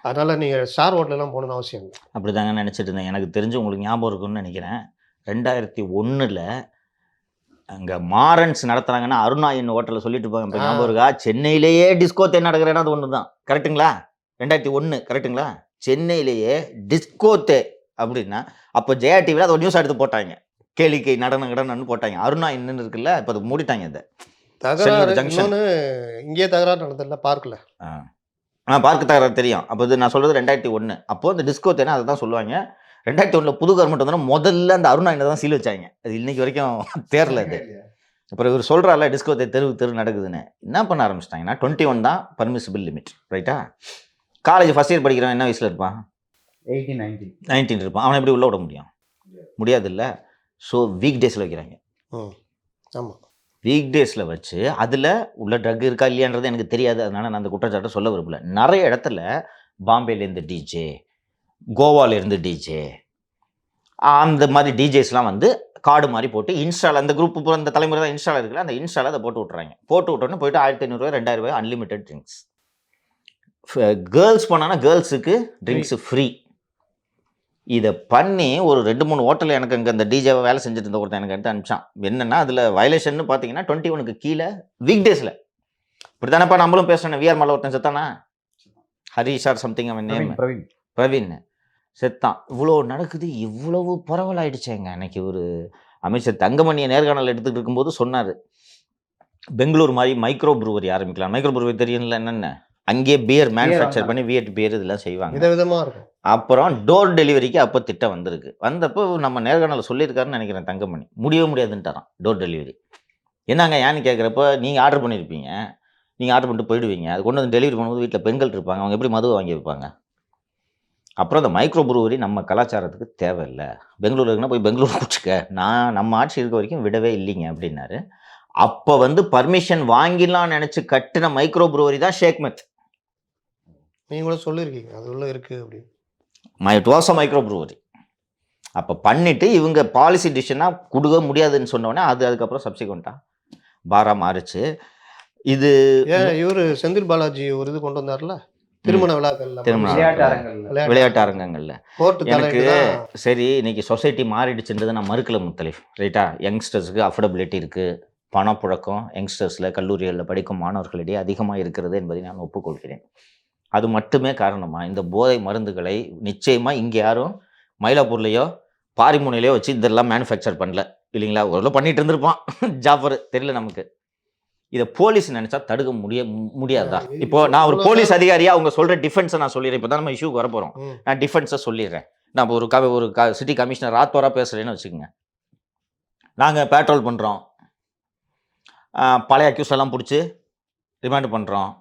அதனால் நீங்கள் ஸ்டார் ஹோட்டலெலாம் போகணுன்னு அவசியம் இல்லை. அப்படி தாங்க நினச்சிட்டு இருந்தேன். எனக்கு தெரிஞ்சு உங்களுக்கு ஞாபகம் இருக்குன்னு நினைக்கிறேன். 2001 அங்கே மாரன்ஸ் நடத்துகிறாங்கன்னா அருணா என்ன ஹோட்டலில் சொல்லிட்டு இருப்பாங்க இப்போ ஞாபகம் இருக்கா? சென்னையிலேயே டிஸ்கோ தே நடக்கிற இடம் அது ஒன்று தான். கரெக்டுங்களா? 2001 கரெக்டுங்களா? சென்னையிலேயே டிஸ்கோ தே அப்படின்னா அப்போ ஜெயா டிவியில் அதை ஒரு நியூஸ் எடுத்து போட்டாங்க. கேளிக்கை நடனம் கடனம்னு போட்டாங்க. அருணா இன்னும் இருக்குல்ல, இப்போ அது மூடிட்டாங்க. அதை தகராறு ஜங்ஷன் இன்னொன்று இங்கேயே தகராறு நடந்ததில்ல பார்க்கல. பார்க்க தகராறு தெரியும். அப்போ இது நான் சொல்கிறது 2001. அப்போது இந்த டிஸ்கோ தேனா அதை தான் சொல்லுவாங்க. 2001 புது கவர்மெண்ட் வந்தோன்னா முதல்ல அந்த அருணா என்ன தான் சீல் வச்சாங்க. அது இன்னைக்கு வரைக்கும் தேரல அது. அப்புறம் இவர் சொல்கிறார்ல டிஸ்கோ தெரு நடக்குதுன்னு. என்ன பண்ண ஆரம்பிச்சிட்டாங்கன்னா 21 தான் பர்மிசிபிள் லிமிட். ரைட்டா? காலேஜ் ஃபஸ்ட் இயர் படிக்கிறவன் என்ன வயசில் இருப்பான்? 19 இருப்பான். அவனை எப்படி உள்ளே விட முடியும்? முடியாது இல்லை. ஸோ வீக் டேஸில் வைக்கிறாங்க. ஆமாம், வீக் டேஸில் வச்சு அதில் உள்ள ட்ரக் இருக்கா இல்லையான்றது எனக்கு தெரியாது. அதனால் நான் அந்த குற்றச்சாட்டை சொல்ல விரும்பல. நிறைய இடத்துல பாம்பேலேருந்து டிஜே, கோவாலேருந்து டிஜே, அந்த மாதிரி டிஜேஸ்லாம் வந்து கார்டு மாதிரி போட்டு இன்ஸ்டால் அந்த குரூப் பூரா அந்த தலைமுறை தான் இன்ஸ்டால் இருக்குல்ல, அந்த இன்ஸ்டாவில் அதை போட்டு விட்றாங்க. போட்டு விட்டோன்னே போயிட்டு 1500 2000 அன்லிமிட்டெட் ட்ரிங்க்ஸ். கேர்ள்ஸ் போனான்னா கேர்ள்ஸுக்கு ட்ரிங்க்ஸு ஃப்ரீ. இதை பண்ணி ஒரு 2-3 ஹோட்டல் எனக்கு அங்கே அந்த டிஜேவை வேலை செஞ்சுட்டு இருந்த ஒருத்தன் எனக்கு எடுத்து அனுப்பிச்சான். என்னென்னா அதில் வயலேஷன் பார்த்தீங்கன்னா 21க்கு கீழே வீக் டேஸில். இப்படி தானேப்பா நம்மளும் பேசுகிறேன். விஆர் மலை ஒருத்தன் செத்தானா? ஹரிஷ் ஆர் சம்திங் அவன் நேம் பிரவீன் செத்தான். இவ்வளோ நடக்குது, இவ்வளவு பரவலாயிடுச்சேங்க. அன்னைக்கு ஒரு அமைச்சர் தங்கமணியை நேர்காணல் எடுத்துகிட்டு இருக்கும்போது சொன்னார், பெங்களூர் மாதிரி மைக்ரோ ப்ரூவரி ஆரம்பிக்கலாம். மைக்ரோ ப்ரூவரி தெரியும்ல என்னென்ன? அங்கேயே பியர் மேனுஃபேக்சர் பண்ணி வியட் பியர் இதெல்லாம் செய்வாங்க. விதவிதமாக இருக்கும். அப்புறம் டோர் டெலிவரிக்கு அப்போ திட்டம் வந்திருக்கு. வந்தப்போ நம்ம நேர்காணல் சொல்லியிருக்காருன்னு நினைக்கிறேன் தங்கமணி. முடியவே முடியாதுன்ட்டாரான் டோர் டெலிவரி. என்னங்க ஏன்னு கேட்குறப்ப, நீங்கள் ஆர்டர் பண்ணியிருப்பீங்க, நீங்கள் ஆர்டர் பண்ணிட்டு போயிடுவீங்க, அது கொண்டு வந்து டெலிவரி பண்ணும்போது வீட்டில் பெண்கள் இருப்பாங்க, அவங்க எப்படி மதுவை வாங்கி வைப்பாங்க? அப்புறம் அந்த மைக்ரோ ப்ரூவரி நம்ம கலாச்சாரத்துக்கு தேவையில்லை. பெங்களூர் இருக்குன்னா போய் பெங்களூர் குடிச்சுக்க, நம்ம ஆட்சி இருக்க வரைக்கும் விடவே இல்லைங்க அப்படின்னாரு. அப்போ வந்து பர்மிஷன் வாங்கிடலாம்னு நினச்சி கட்டின மைக்ரோ ப்ரூவரி தான் ஷேக்மெத். நீங்கள் கூட சொல்லியிருக்கீங்க அது உள்ள இருக்குது அப்படின்னு. It was a micro brewery. அப்போ பண்ணிவிட்டு இவங்க பாலிசி டிசிஷனாக கொடுக்க முடியாதுன்னு சொன்னோடனே அதுக்கப்புறம் சப்சிக்வெண்ட்டாக பாராக மாறிச்சு. இது இவர் செந்தில் பாலாஜி ஒரு இது கொண்டு வந்தார்ல, திருமண விழாக்கள்ல, விளையாட்டு அரங்கங்களில். எனக்கு சரி இன்னைக்கு சொசைட்டி மாறிடுச்சுன்றதை நான் மறுக்கல முத்தலீஃப். ரைட்டா? யங்ஸ்டர்ஸுக்கு அஃபோர்டபிலிட்டி இருக்குது, பணப்புழக்கம் யங்ஸ்டர்ஸில் கல்லூரிகளில் படிக்கும் மாணவர்களிடையே அதிகமாக இருக்கிறது என்பதை நான் ஒப்புக்கொள்கிறேன். அது மட்டுமே காரணமாக இந்த போதை மருந்துகளை நிச்சயமாக இங்கே யாரும் மயிலாப்பூர்லேயோ பாரிமுனையிலையோ வச்சு இதெல்லாம் மேனுஃபேக்சர் பண்ணல இல்லைங்களா? ஒரு பண்ணிட்டு இருந்திருப்பான் ஜாஃபர், தெரியல நமக்கு. இதை போலீஸ் நினச்சா தடுக்க முடியாதா? இப்போ நான் ஒரு போலீஸ் அதிகாரியாக அவங்க சொல்கிற டிஃபென்ஸை நான் சொல்லிடுறேன். இப்போ தான் நம்ம இஷ்யூக்கு வர போகிறோம். நான் டிஃபென்ஸை சொல்லிடுறேன். நான் ஒரு சிட்டி கமிஷனர் ராத்தோராக பேசுகிறேன்னு வச்சுக்கோங்க. நாங்கள் பேட்ரோல் பண்ணுறோம், பழைய அக்யூஸ் எல்லாம் பிடிச்சி ரிமாண்ட் பண்ணுறோம்,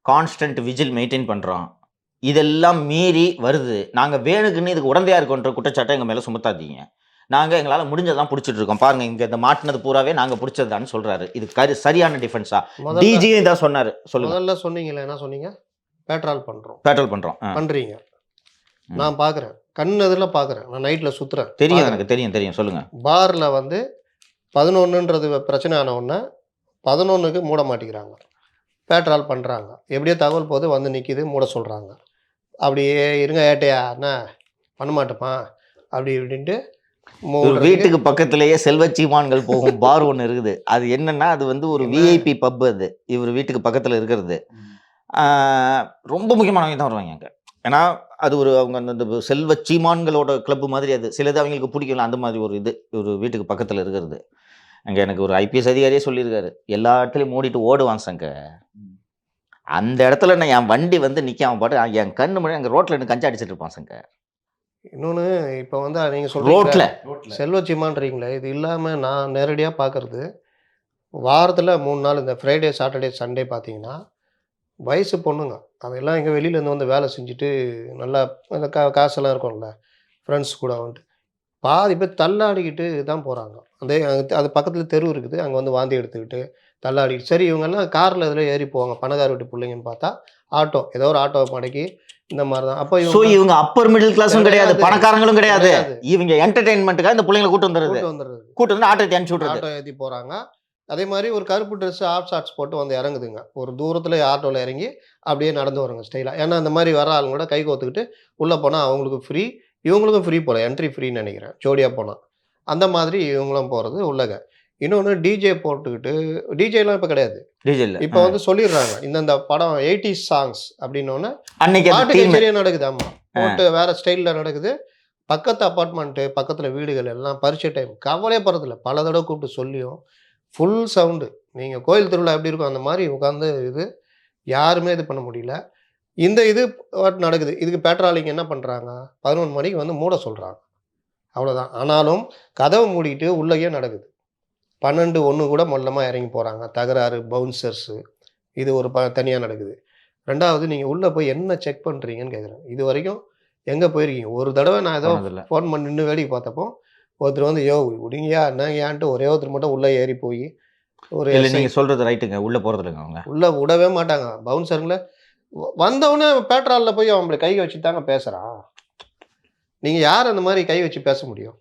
கான்ஸ்டன்ட் விஜில் மெயின்டைன் பண்ணுறோம். இதெல்லாம் மீறி வருது. நாங்கள் வேணுக்குன்னு இதுக்கு உடந்தையாக இருக்கோன்ற குற்றச்சாட்டை எங்கள் மேலே சுமத்தாதீங்க. நாங்கள் எங்களால் முடிஞ்சதான் பிடிச்சிட்டு இருக்கோம். பாருங்கள், இங்கே இந்த மாட்டினது பூராவே நாங்கள் பிடிச்சதான்னு சொல்கிறாரு. இது சரியான டிஃபென்ஸா? டிஜியும் தான் சொன்னார். சொல்லுங்கள். முதல்ல சொன்னீங்களே, என்ன சொன்னீங்க? பேட்ரோல் பண்ணுறோம் பண்ணுறீங்க. நான் பார்க்குறேன், கண்ணதில் பார்க்குறேன். நான் நைட்டில் சுற்றுறேன், தெரியும், எனக்கு தெரியும். சொல்லுங்கள். பாரில் வந்து 11ன்றது பிரச்சனை ஆன உடனே 11க்கு மூட மாட்டேங்கிறாங்க, பேட்ரோல் பண்ணுறாங்க. எப்படியோ தகவல் போது வந்து நிற்கிது, மூட சொல்கிறாங்க. அப்படியே இருங்க ஏட்டையா என்ன பண்ண மாட்டோமா அப்படி இப்படின்ட்டு வீட்டுக்கு பக்கத்திலேயே செல்வச்சீமான்கள் போகும் பார் ஒன்று இருக்குது. அது என்னன்னா, அது வந்து ஒரு விஐபி பப். அது இவர் வீட்டுக்கு பக்கத்தில் இருக்கிறது. ரொம்ப முக்கியமானவங்க தான் வருவாங்க அங்கே. ஏன்னா அது அவங்க அந்த செல்வச்சீமான்களோட கிளப்பு மாதிரி. அது சிலது அவங்களுக்கு பிடிக்கல, அந்த மாதிரி ஒரு ஒரு வீட்டுக்கு பக்கத்தில் இருக்கிறது. அங்கே எனக்கு ஒரு ஐபிஎஸ் அதிகாரியே சொல்லியிருக்காரு, எல்லா இடத்துலையும் மூடிட்டு ஓடுவான் சங்க. அந்த இடத்துல நான் என் வண்டி வந்து நிற்காம பாட்டு என் கண்ணு முன்னாடி அங்கே ரோட்டில் எனக்கு கஞ்சா அடிச்சிட்டு இருப்பான் சங்க. இன்னொன்று இப்போ வந்து நீங்கள் சொல்கிறீங்க செல்வச்சீமான்றீங்களே, இது இல்லாமல் நான் நேரடியாக பார்க்குறது, வாரத்தில் 3 நாள் இந்த ஃப்ரைடே சாட்டர்டே சண்டே பார்த்தீங்கன்னா வயசு பொண்ணுங்க அதெல்லாம் எங்கள் வெளியிலேருந்து வந்து வேலை செஞ்சுட்டு நல்லா அந்த காசெல்லாம் இருக்கும்ல, ஃப்ரெண்ட்ஸ் கூட வந்துட்டு பாதி பேர் தள்ளாடிக்கிட்டு தான் போகிறாங்க. அது பக்கத்தில் தெரு இருக்குது, அங்கே வந்து வாந்தி எடுத்துக்கிட்டு தள்ளாடிக்கிட்டு. சரி, இவங்கெல்லாம் காரில் இதில் ஏறி போவாங்க, பணக்கார வீட்டு பிள்ளைங்கன்னு பார்த்தா ஆட்டோ, ஏதோ ஒரு ஆட்டோவை மடக்கி இந்த மாதிரி தான். அப்போ இவங்க அப்பர் மிடில் கிளாஸும் கிடையாது, பணக்காரங்களும் கிடையாது. இவங்க என்டர்டெயின்மெண்ட்டுக்காக இந்த பிள்ளைங்களை கூட்டு வந்து ஆட்டோ ஏற்றி போகிறாங்க. அதே மாதிரி ஒரு கருப்பு ட்ரெஸ் ஆஃப் ஷார்ட்ஸ் போட்டு வந்து இறங்குதுங்க, ஒரு தூரத்தில் ஆட்டோவில் இறங்கி அப்படியே நடந்து வருங்க ஸ்டைலாக. ஏன்னா அந்த மாதிரி வர ஆளுங்க கூட கை கோத்துக்கிட்டு உள்ளே போனால் அவங்களுக்கு ஃப்ரீ, இவங்களுக்கும் ஃப்ரீ போல, என்ட்ரி ஃப்ரீன்னு நினைக்கிறேன் ஜோடியாக போனால். அந்த மாதிரி இவங்களும் போகிறது உள்ளக. இன்னொன்று டிஜே போட்டுக்கிட்டு, டிஜேலாம் இப்போ கிடையாது. டீஜல் இப்போ வந்து சொல்லிடுறாங்க இந்தந்த படம் 80s சாங்ஸ் அப்படின்னோடனே அன்னைக்கு அந்த பாட்டு theme. கச்சேரியே நடக்குது. ஆமாம், போட்டு வேற ஸ்டைலில் நடக்குது. பக்கத்து அப்பார்ட்மெண்ட்டு பக்கத்தில் வீடுகள் எல்லாம் பரீட்சை டைம் கவலையே படுறதில்ல. பல தடவை கூப்பிட்டு சொல்லியும் ஃபுல் சவுண்டு. நீங்கள் கோயில் திருவிழா எப்படி இருக்கும் அந்த மாதிரி உட்காந்து இது யாருமே இது பண்ண முடியல. இந்த இது நடக்குது. இதுக்கு பேட்ராலிங் என்ன பண்ணுறாங்க, 11 மணிக்கு வந்து மூட சொல்கிறாங்க, அவ்வளோதான். ஆனாலும் கதவை மூடிட்டு உள்ளேயே நடக்குது. 12, 1 கூட மொல்லமாக இறங்கி போகிறாங்க. தகராறு, பவுன்சர்ஸு, இது ஒரு தனியாக நடக்குது. 2வது நீங்கள் உள்ளே போய் என்ன செக் பண்ணுறீங்கன்னு கேட்குறேன். இது வரைக்கும் எங்கே போயிருக்கீங்க? ஒரு தடவை நான் ஏதோ போனதில்ல. ஃபோன் பண்ணி நின்று வேடிக்கை பார்த்தப்போ ஒருத்தர் வந்து யோ விடுங்கயா என்னங்கயான்ட்டு ஒரே ஒருத்தர் மட்டும் உள்ளே ஏறி போய் ஒரு இல்லை SI நீங்கள் சொல்கிறது ரைட்டுங்க, உள்ளே போகிறது இல்லைங்க அவங்க. உள்ளே விடவே மாட்டாங்க. பவுன்சருங்களை வந்தவுடனே பேட்ராலில் போய் அவங்களை கை வச்சு தாங்க பேசுகிறான். நீங்கள் யார் அந்த மாதிரி கை வச்சு பேச முடியும்?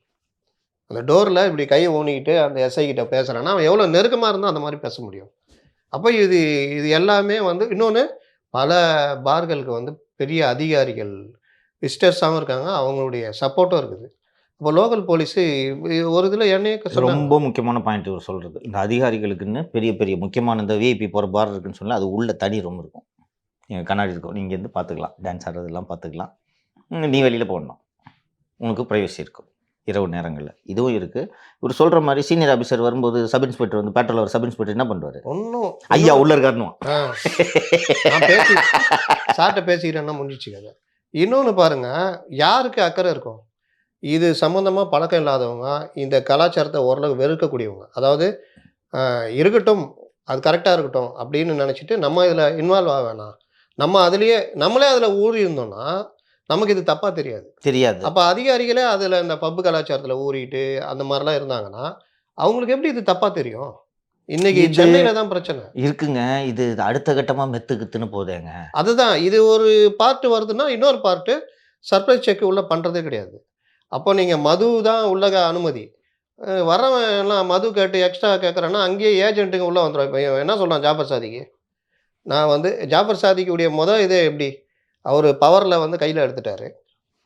அந்த டோரில் இப்படி கையை ஊனிக்கிட்டு அந்த எஸ்ஐ கிட்ட பேசுகிறான்னா அவன் எவ்வளோ நெருக்கமாக இருந்தால் அந்த மாதிரி பேச முடியும். அப்போ இது இது எல்லாமே வந்து இன்னொன்று பல பார்களுக்கு வந்து பெரிய அதிகாரிகள் விசிட்டர்ஸாகவும் இருக்காங்க, அவங்களுடைய சப்போர்ட்டும் இருக்குது. இப்போ லோக்கல் போலீஸு ஒரு இதில் என்னையே சொன்னாங்க. ரொம்ப முக்கியமான பாயிண்ட் இவர் சொல்கிறது. இந்த அதிகாரிகளுக்குன்னு பெரிய பெரிய முக்கியமான இந்த விஐபி போகிற பார் இருக்குன்னு சொன்னால் அது உள்ள தனி ரூம் இருக்கும். நீங்கள் கண்ணாடி இருக்கும், நீங்கள் இருந்து பார்த்துக்கலாம், டான்ஸ் ஆடுறதெல்லாம் பார்த்துக்கலாம். நீ வெளியில் போடணும், உனக்கு ப்ரைவசி இருக்கும் இரவு நேரங்களில். இதுவும் இருக்குது. இவர் சொல்கிற மாதிரி சீனியர் ஆஃபீஸர் வரும்போது சப் இன்ஸ்பெக்டர் வந்து பேட்ரோல் சப் இன்ஸ்பெக்டர் என்ன பண்ணுவார்? ஒன்றும் ஐயா உள்ளே இருக்காருன்னு நான் பேசி சார்ட்ட பேசிக்கிறேன்னா முடிஞ்சிச்சு கதை. இன்னொன்று பாருங்கள், யாருக்கு அக்கறை இருக்கும்? இது சம்மந்தமாக பழக்கம் இல்லாதவங்க, இந்த கலாச்சாரத்தை ஓரளவு வெறுக்கக்கூடியவங்க. அதாவது இருக்கட்டும், அது கரெக்டாக இருக்கட்டும் அப்படின்னு நினச்சிட்டு நம்ம இதில் இன்வால்வ் ஆக வேணாம், நம்ம அதுலேயே நம்மளே அதில் ஊறி இருந்தோம்னா நமக்கு இது தப்பாக தெரியாது. அப்போ அதிகாரிகளே அதில் இந்த பப்பு கலாச்சாரத்தில் ஊறிட்டு அந்த மாதிரிலாம் இருந்தாங்கன்னா அவங்களுக்கு எப்படி இது தப்பாக தெரியும்? இன்னைக்கு இது சென்னையில் தான் பிரச்சனை இருக்குங்க. இது அடுத்த கட்டமாக மெத்துக்குத்துன்னு போதேங்க. அதுதான். இது ஒரு பார்ட்டு வருதுன்னா இன்னொரு பார்ட்டு சர்ப்ரைஸ் செக் உள்ள பண்ணுறதே கிடையாது. அப்போ நீங்கள் மது தான் உள்ள அனுமதி. வரவன் எல்லாம் மது கேட்டு எக்ஸ்ட்ரா கேட்குறேன்னா அங்கேயே ஏஜென்ட்டுங்க உள்ளே வந்துடும். இப்போ என்ன சொல்கிறான் ஜாஃபர் சாதிக்கு, நான் வந்து ஜாஃபர் சாதிக்குடைய இதே எப்படி அவர் பவரில் வந்து கையில் எடுத்துட்டாரு,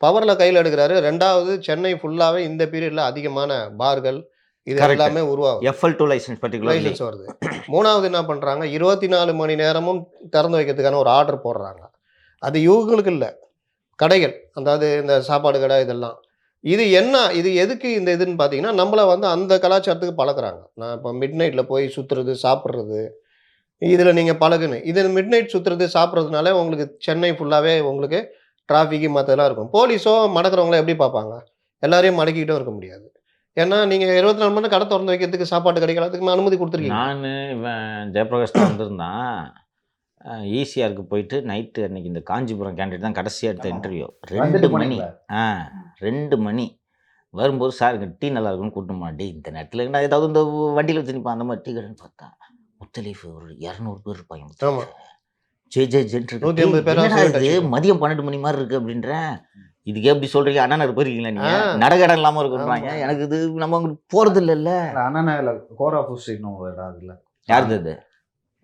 பவரில் கையில் எடுக்கிறாரு. 2வது சென்னை ஃபுல்லாகவே இந்த பீரியடில் அதிகமான பார்கள் இது Correct. எல்லாமே உருவாகும், FL2 லைசன்ஸ் பர்டிகுலர்லி. லைசன்ஸ் வருது. 3வது என்ன பண்ணுறாங்க, 24 மணி நேரமும் திறந்து வைக்கிறதுக்கான ஒரு ஆர்டர் போடுறாங்க. அது இவங்களுக்கு இல்லை, கடைகள், அதாவது இந்த சாப்பாடு கடை இதெல்லாம். இது என்ன, இது எதுக்கு இந்த இதுன்னு பார்த்தீங்கன்னா நம்மளை வந்து அந்த கலாச்சாரத்துக்கு பழக்கிறாங்க. நான் இப்போ மிட் நைட்டில் போய் சுற்றுறது சாப்பிட்றது இதில் நீங்கள் பழகுன்னு, இது மிட் நைட் சுற்றுறது சாப்பிட்றதுனால உங்களுக்கு சென்னை ஃபுல்லாகவே உங்களுக்கு டிராஃபிக்கு மற்றதெல்லாம் இருக்கும். போலீஸோ மடக்கிறவங்கள எப்படி பார்ப்பாங்க? எல்லாரையும் மடக்கிக்கிட்டும் இருக்க முடியாது. ஏன்னா நீங்கள் 24 மணி நேரம் கடை திறந்து வைக்கிறதுக்கு சாப்பாட்டு கடைகளுக்கு அனுமதி கொடுத்துருக்கீங்க. நான் இவன் ஜெயபிரகாஷ் தான் வந்திருந்தான். ஈசிஆருக்கு போயிட்டு நைட்டு அன்னைக்கு இந்த காஞ்சிபுரம் கேண்டிடேட் தான் கடைசியாக எடுத்த இன்டர்வியூ. 2 மணி 2 மணி வரும்போது சார் இங்கே டீ நல்லா இருக்குன்னு கூட்டணும் மாட்டி இந்த நேரத்தில் நான் ஏதாவது இந்த வண்டியில் வச்சுருப்பேன் அந்த மாதிரி டீ கடைன்னு பார்த்தா முத்தலீஃப் ஒரு 200 பேர் இருப்பாங்க. ஆமாம், ஜே ஜென்ட் 180 பேர் இது மதியம் 12 மணி மாதிரி இருக்குது அப்படின்றேன். இதுக்கு எப்படி சொல்கிறீங்க? அண்ணா நகர் போயிருக்கீங்களா நீங்கள்? நடகடம் இல்லாமல் இருக்குன்றாங்க. எனக்கு இது நம்ம அங்கே போகிறது இல்லைல்ல. அண்ணா நகரில் கோராஃபு ஸ்ட்ரீட்னு ஒரு இடம் இருக்குல்ல, யாருது அது?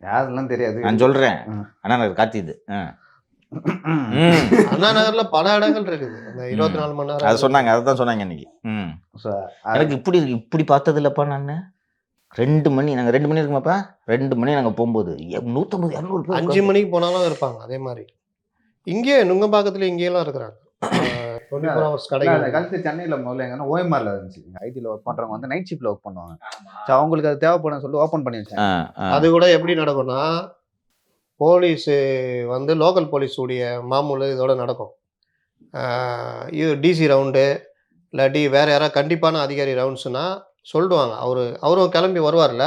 யாருலாம் தெரியாது, நான் சொல்கிறேன். அண்ணா நகர் காத்தி இது. அண்ணா நகர்ல பல இடங்கள் இருக்குது. அந்த 24 மணி நேரம் அதை சொன்னாங்க, அதை தான் சொன்னாங்க இன்னைக்கு. எனக்கு இப்படி இருக்கு, இப்படி பார்த்தது இல்லைப்பா நான். 2 மணி நாங்கள் 2 மணி இருக்குமாப்பா, 2 மணி நாங்கள் போகும்போது 150 200 பேர் 5 மணிக்கு போனாலும் இருப்பாங்க. அதே மாதிரி இங்கே நுங்கம்பாக்கத்துல இங்கேயெல்லாம் இருக்கிறாங்க 24 hours கடைகள். அந்த காலத்து சென்னையில் முதல்ல எங்கன்னா ஓஎம்ஆரில் இருந்துச்சு. ஐடியில் ஒர்க் பண்ணுறவங்க வந்து நைட் ஷிஃப்ட்டில் ஒர்க் பண்ணுவாங்க. ஸோ அவங்களுக்கு அது தேவைப்படும் சொல்லி ஓப்பன் பண்ணி வச்சாங்க. அது கூட எப்படி நடக்கும்னா போலீஸு வந்து லோக்கல் போலீஸ் உடைய மாமூல் இதோட நடக்கும். இது டிசி ரவுண்டு இல்லாட்டி வேறு யாராவது கண்டிப்பான அதிகாரி ரவுண்ட்ஸுன்னா சொல்லிடுவாங்க. அவரும் கிளம்பி வருவார்ல,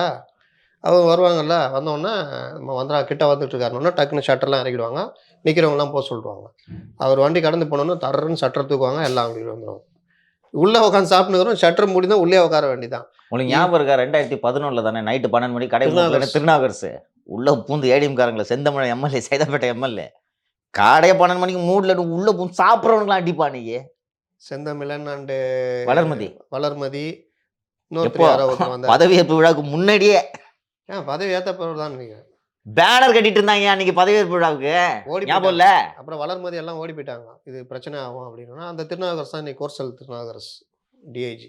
அவங்க வருவாங்கல்ல, வந்தோடனே நம்ம வந்துடா கிட்ட வந்துட்டுருக்காருன்னா டக்குன்னு ஷட்டர்லாம் இறக்கிடுவாங்க, நிற்கிறவங்களாம் போக சொல்லிடுவாங்க. அவர் வண்டி கடந்து போனோன்னா தர்றன்னு ஷட்டர் தூக்குவாங்க, எல்லாம் அப்படி வந்துடுவாங்க. உள்ளே உட்காந்து சாப்பிட்டுக்கிறோம், ஷட்டர் முடிதான் உள்ளே உட்கார வேண்டிதான். உங்களுக்கு ஞாபகம் இருக்கா 2011 தானே நைட்டு 12 மணி கடை திருநாகர்ஸு உள்ளே பூந்து ஏடிஎம்காரங்கள செந்தமிழ் எம்எல்ஏ சைதாப்பேட்டை எம்எல்ஏ காடையை 12 மணிக்கு மூடில் உள்ளே பூந்து சாப்பிட்றவங்களாம் அடிப்பா. நீங்க செந்தமிழன் அண்டு வளர்மதி எப்போ பதவியேற்பு விழாவுக்கு முன்னாடியே பதவி ஏற்றப்பவர் தான் நீங்கள் பேனர் கட்டிட்டு இருந்தாங்க அன்னைக்கு பதவியேற்பு விழாவுக்கு. ஞாபகம் இல்லை? அப்புறம் வளர்மதி எல்லாம் ஓடி போயிட்டாங்க, இது பிரச்சனை ஆகும் அப்படின்னா. அந்த திருநாகரசு தான் இன்னைக்கு கோர்சல் திருநாகரசு டிஐஜி.